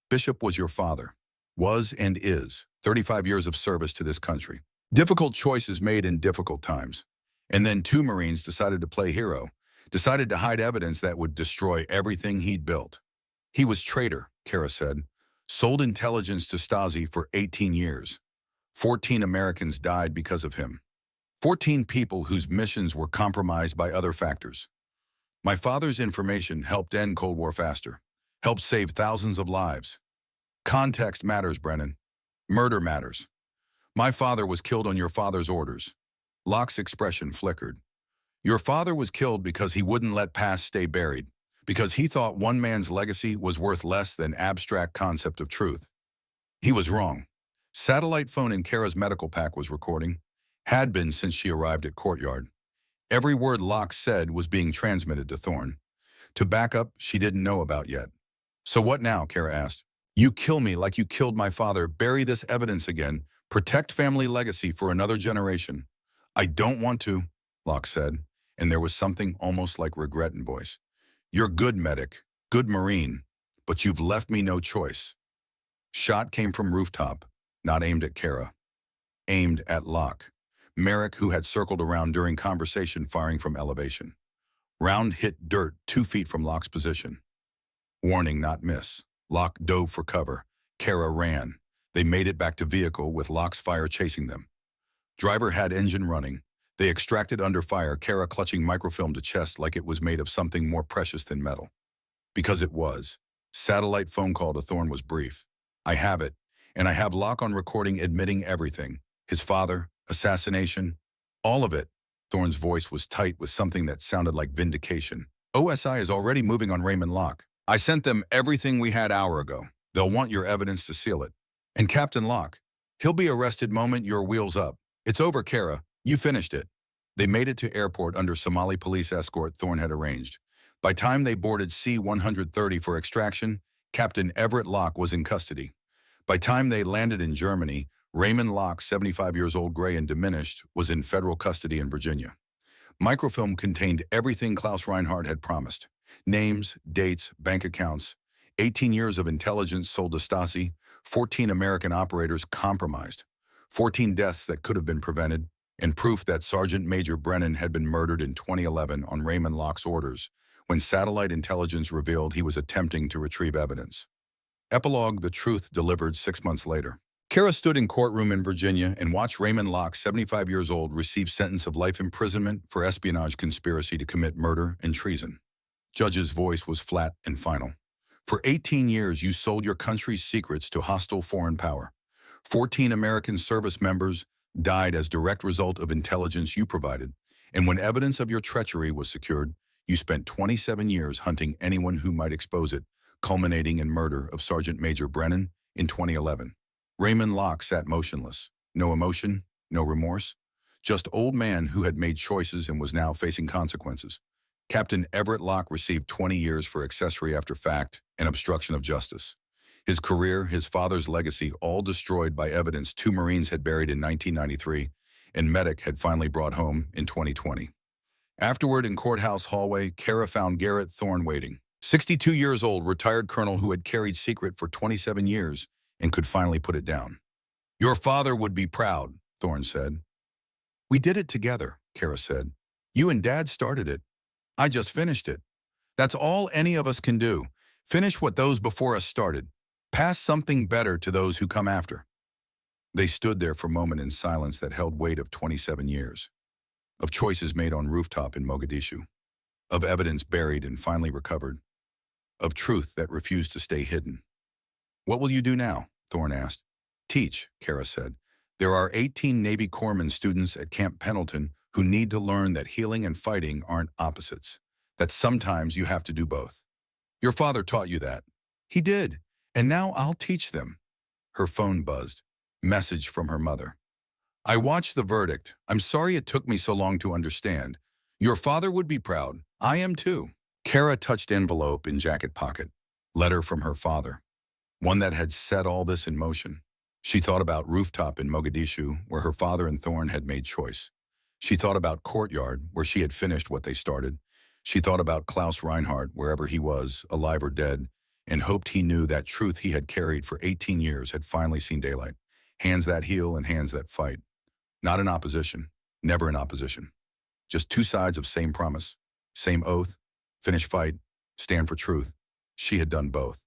"Bishop was your father. Was and is. 35 years of service to this country. Difficult choices made in difficult times. And then 2 Marines decided to play hero. Decided to hide evidence that would destroy everything he'd built. He was traitor," Cara said. "Sold intelligence to Stasi for 18 years. 14 Americans died because of him. 14 people whose missions were compromised by other factors. My father's information helped end Cold War faster. Helped save thousands of lives. Context matters, Brennan. Murder matters. My father was killed on your father's orders." Locke's expression flickered. "Your father was killed because he wouldn't let past stay buried. Because he thought one man's legacy was worth less than abstract concept of truth. He was wrong." Satellite phone in Cara's medical pack was recording. Had been since she arrived at courtyard. Every word Locke said was being transmitted to Thorne. To backup she didn't know about yet. "So what now?" Cara asked. "You kill me like you killed my father, bury this evidence again, protect family legacy for another generation." "I don't want to," Locke said, and there was something almost like regret in voice. "You're good medic, good Marine, but you've left me no choice." Shot came from rooftop, not aimed at Cara. Aimed at Locke. Merrick, who had circled around during conversation, firing from elevation. Round hit dirt 2 feet from Locke's position. Warning, not miss. Locke dove for cover. Cara ran. They made it back to vehicle with Locke's fire chasing them. Driver had engine running. They extracted under fire, Cara clutching microfilm to chest like it was made of something more precious than metal. Because it was. Satellite phone call to Thorne was brief. "I have it, and I have Locke on recording admitting everything. His father, assassination, all of it." Thorne's voice was tight with something that sounded like vindication. "OSI is already moving on Raymond Locke. I sent them everything we had hour ago. They'll want your evidence to seal it. And Captain Locke, he'll be arrested moment your wheels up. It's over, Cara. You finished it." They made it to airport under Somali police escort Thorne had arranged. By time they boarded C-130 for extraction, Captain Everett Locke was in custody. By time they landed in Germany, Raymond Locke, 75 years old, gray and diminished, was in federal custody in Virginia. Microfilm contained everything Klaus Reinhardt had promised. Names, dates, bank accounts. 18 years of intelligence sold to Stasi. 14 American operators compromised. 14 deaths that could have been prevented. And proof that Sergeant Major Brennan had been murdered in 2011 on Raymond Locke's orders, when satellite intelligence revealed he was attempting to retrieve evidence. Epilogue: the truth delivered 6 months later. Cara stood in courtroom in Virginia and watched Raymond Locke, 75 years old, receive sentence of life imprisonment for espionage conspiracy to commit murder and treason. Judge's voice was flat and final. "For 18 years you sold your country's secrets to hostile foreign power. 14 American service members died as direct result of intelligence you provided, and when evidence of your treachery was secured, you spent 27 years hunting anyone who might expose it, culminating in murder of Sergeant Major Brennan in 2011. Raymond Locke sat motionless. No emotion, no remorse. Just old man who had made choices and was now facing consequences. Captain Everett Locke received 20 years for accessory after fact and obstruction of justice. His career, his father's legacy, all destroyed by evidence two Marines had buried in 1993 and Medic had finally brought home in 2020. Afterward, in courthouse hallway, Cara found Garrett Thorne waiting. 62 years old, retired colonel who had carried secret for 27 years and could finally put it down. "Your father would be proud," Thorne said. "We did it together," Cara said. "You and Dad started it. I just finished it. That's all any of us can do. Finish what those before us started. Pass something better to those who come after." They stood there for a moment in silence that held weight of 27 years. Of choices made on rooftop in Mogadishu. Of evidence buried and finally recovered. Of truth that refused to stay hidden. "What will you do now?" Thorne asked. "Teach," Cara said. "There are 18 Navy corpsman students at Camp Pendleton who need to learn that healing and fighting aren't opposites, that sometimes you have to do both. Your father taught you that." "He did, and now I'll teach them." Her phone buzzed. Message from her mother. "I watched the verdict. I'm sorry it took me so long to understand. Your father would be proud. I am too." Cara touched envelope in jacket pocket. Letter from her father. One that had set all this in motion. She thought about rooftop in Mogadishu, where her father and Thorne had made choice. She thought about courtyard, where she had finished what they started. She thought about Klaus Reinhardt, wherever he was, alive or dead, and hoped he knew that truth he had carried for 18 years had finally seen daylight. Hands that heal and hands that fight. Not in opposition, never in opposition. Just two sides of same promise, same oath, finish fight, stand for truth. She had done both.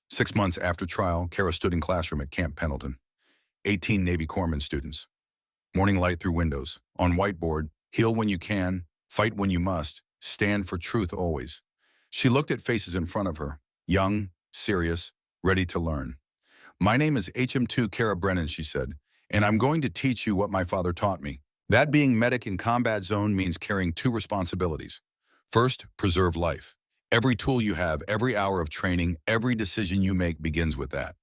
6 months after trial, Cara stood in classroom at Camp Pendleton. 18 Navy corpsman students. Morning light through windows. On whiteboard, heal when you can, fight when you must, stand for truth always. She looked at faces in front of her, young, serious, ready to learn. "My name is HM2 Kara Brennan," she said, "and I'm going to teach you what my father taught me. That being medic in combat zone means carrying two responsibilities. First, preserve life. Every tool you have, every hour of training, every decision you make begins with that.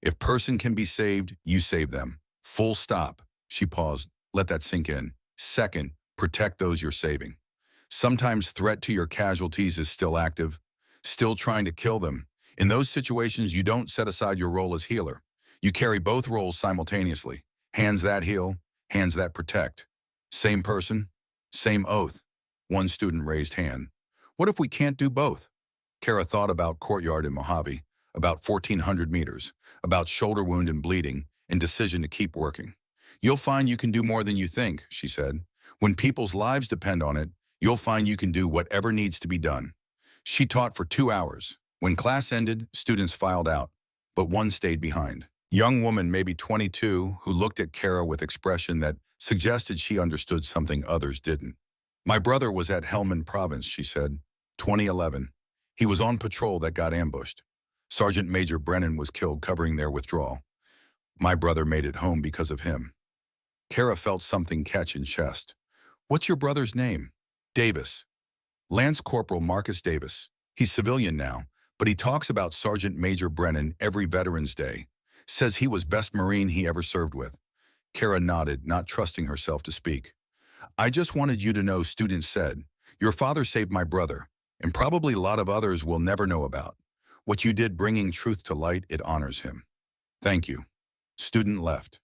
If person can be saved, you save them. Full stop." She paused. Let that sink in. "Second, protect those you're saving. Sometimes threat to your casualties is still active, still trying to kill them. In those situations, you don't set aside your role as healer. You carry both roles simultaneously. Hands that heal, hands that protect. Same person, same oath." One student raised hand. "What if we can't do both?" Cara thought about courtyard in Mojave, about 1,400 meters, about shoulder wound and bleeding, and decision to keep working. "You'll find you can do more than you think," she said. "When people's lives depend on it, you'll find you can do whatever needs to be done." She taught for 2 hours. When class ended, students filed out, but one stayed behind. Young woman, maybe 22, who looked at Cara with expression that suggested she understood something others didn't. "My brother was at Helmand Province," she said. 2011. He was on patrol that got ambushed. Sergeant Major Brennan was killed covering their withdrawal. My brother made it home because of him. Cara felt something catch in chest. "What's your brother's name?" "Davis. Lance Corporal Marcus Davis. He's civilian now, but he talks about Sergeant Major Brennan every Veterans Day. Says he was best Marine he ever served with." Cara nodded, not trusting herself to speak. "I just wanted you to know," students said. "Your father saved my brother, and probably a lot of others will never know about. What you did bringing truth to light, it honors him. Thank you." Student left.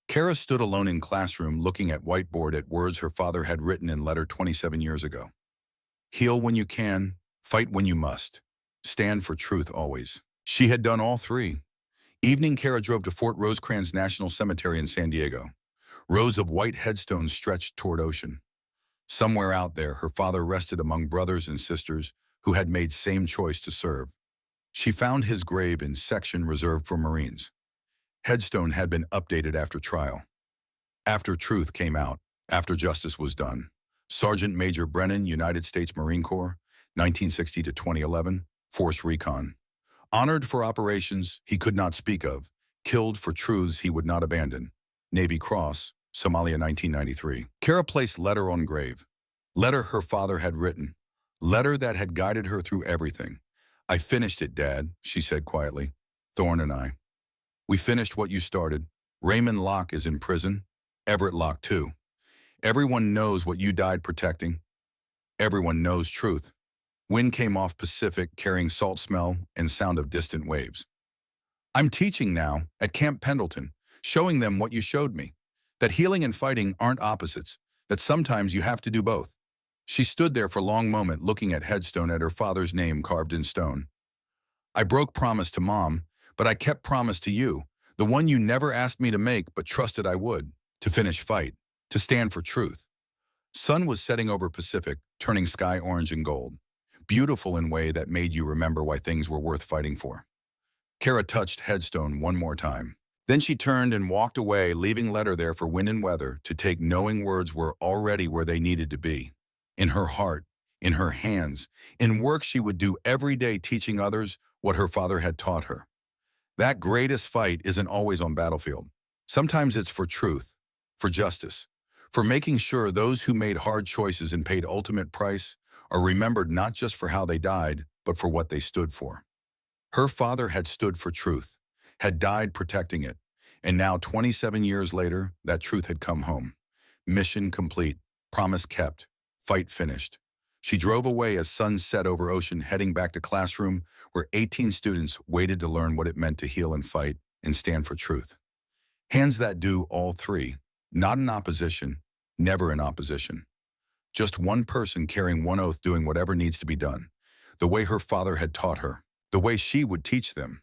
Cara stood alone in classroom looking at whiteboard at words her father had written in letter 27 years ago. Heal when you can, fight when you must. Stand for truth always. She had done all three. Evening, Cara drove to Fort Rosecrans National Cemetery in San Diego. Rows of white headstones stretched toward ocean. Somewhere out there, her father rested among brothers and sisters who had made same choice to serve. She found his grave in section reserved for Marines. Headstone had been updated after trial. After truth came out, after justice was done. Sergeant Major Brennan, United States Marine Corps, 1960 to 2011, Force Recon. Honored for operations he could not speak of, killed for truths he would not abandon. Navy Cross, Somalia, 1993. Cara placed letter on grave. Letter her father had written. Letter that had guided her through everything. "I finished it, Dad," she said quietly. "Thorne and I. We finished what you started. Raymond Locke is in prison. Everett Locke too. Everyone knows what you died protecting. Everyone knows truth. Wind came off Pacific carrying salt smell and sound of distant waves. I'm teaching now at Camp Pendleton, showing them what you showed me, that healing and fighting aren't opposites, that sometimes you have to do both. She stood there for a long moment looking at headstone at her father's name carved in stone. I broke promise to Mom, but I kept promise to you, the one you never asked me to make but trusted I would, to finish fight, to stand for truth. Sun was setting over Pacific, turning sky orange and gold, beautiful in a way that made you remember why things were worth fighting for. Cara touched headstone one more time. Then she turned and walked away, leaving letter there for wind and weather to take, knowing words were already where they needed to be. In her heart, in her hands, in work she would do every day teaching others what her father had taught her. That greatest fight isn't always on battlefield. Sometimes it's for truth, for justice, for making sure those who made hard choices and paid ultimate price are remembered not just for how they died, but for what they stood for. Her father had stood for truth, had died protecting it, and now 27 years later, that truth had come home. Mission complete, promise kept, fight finished. She drove away as sun set over ocean, heading back to classroom where 18 students waited to learn what it meant to heal and fight and stand for truth. Hands that do all three, not in opposition, never in opposition. Just one person carrying one oath, doing whatever needs to be done, the way her father had taught her, the way she would teach them.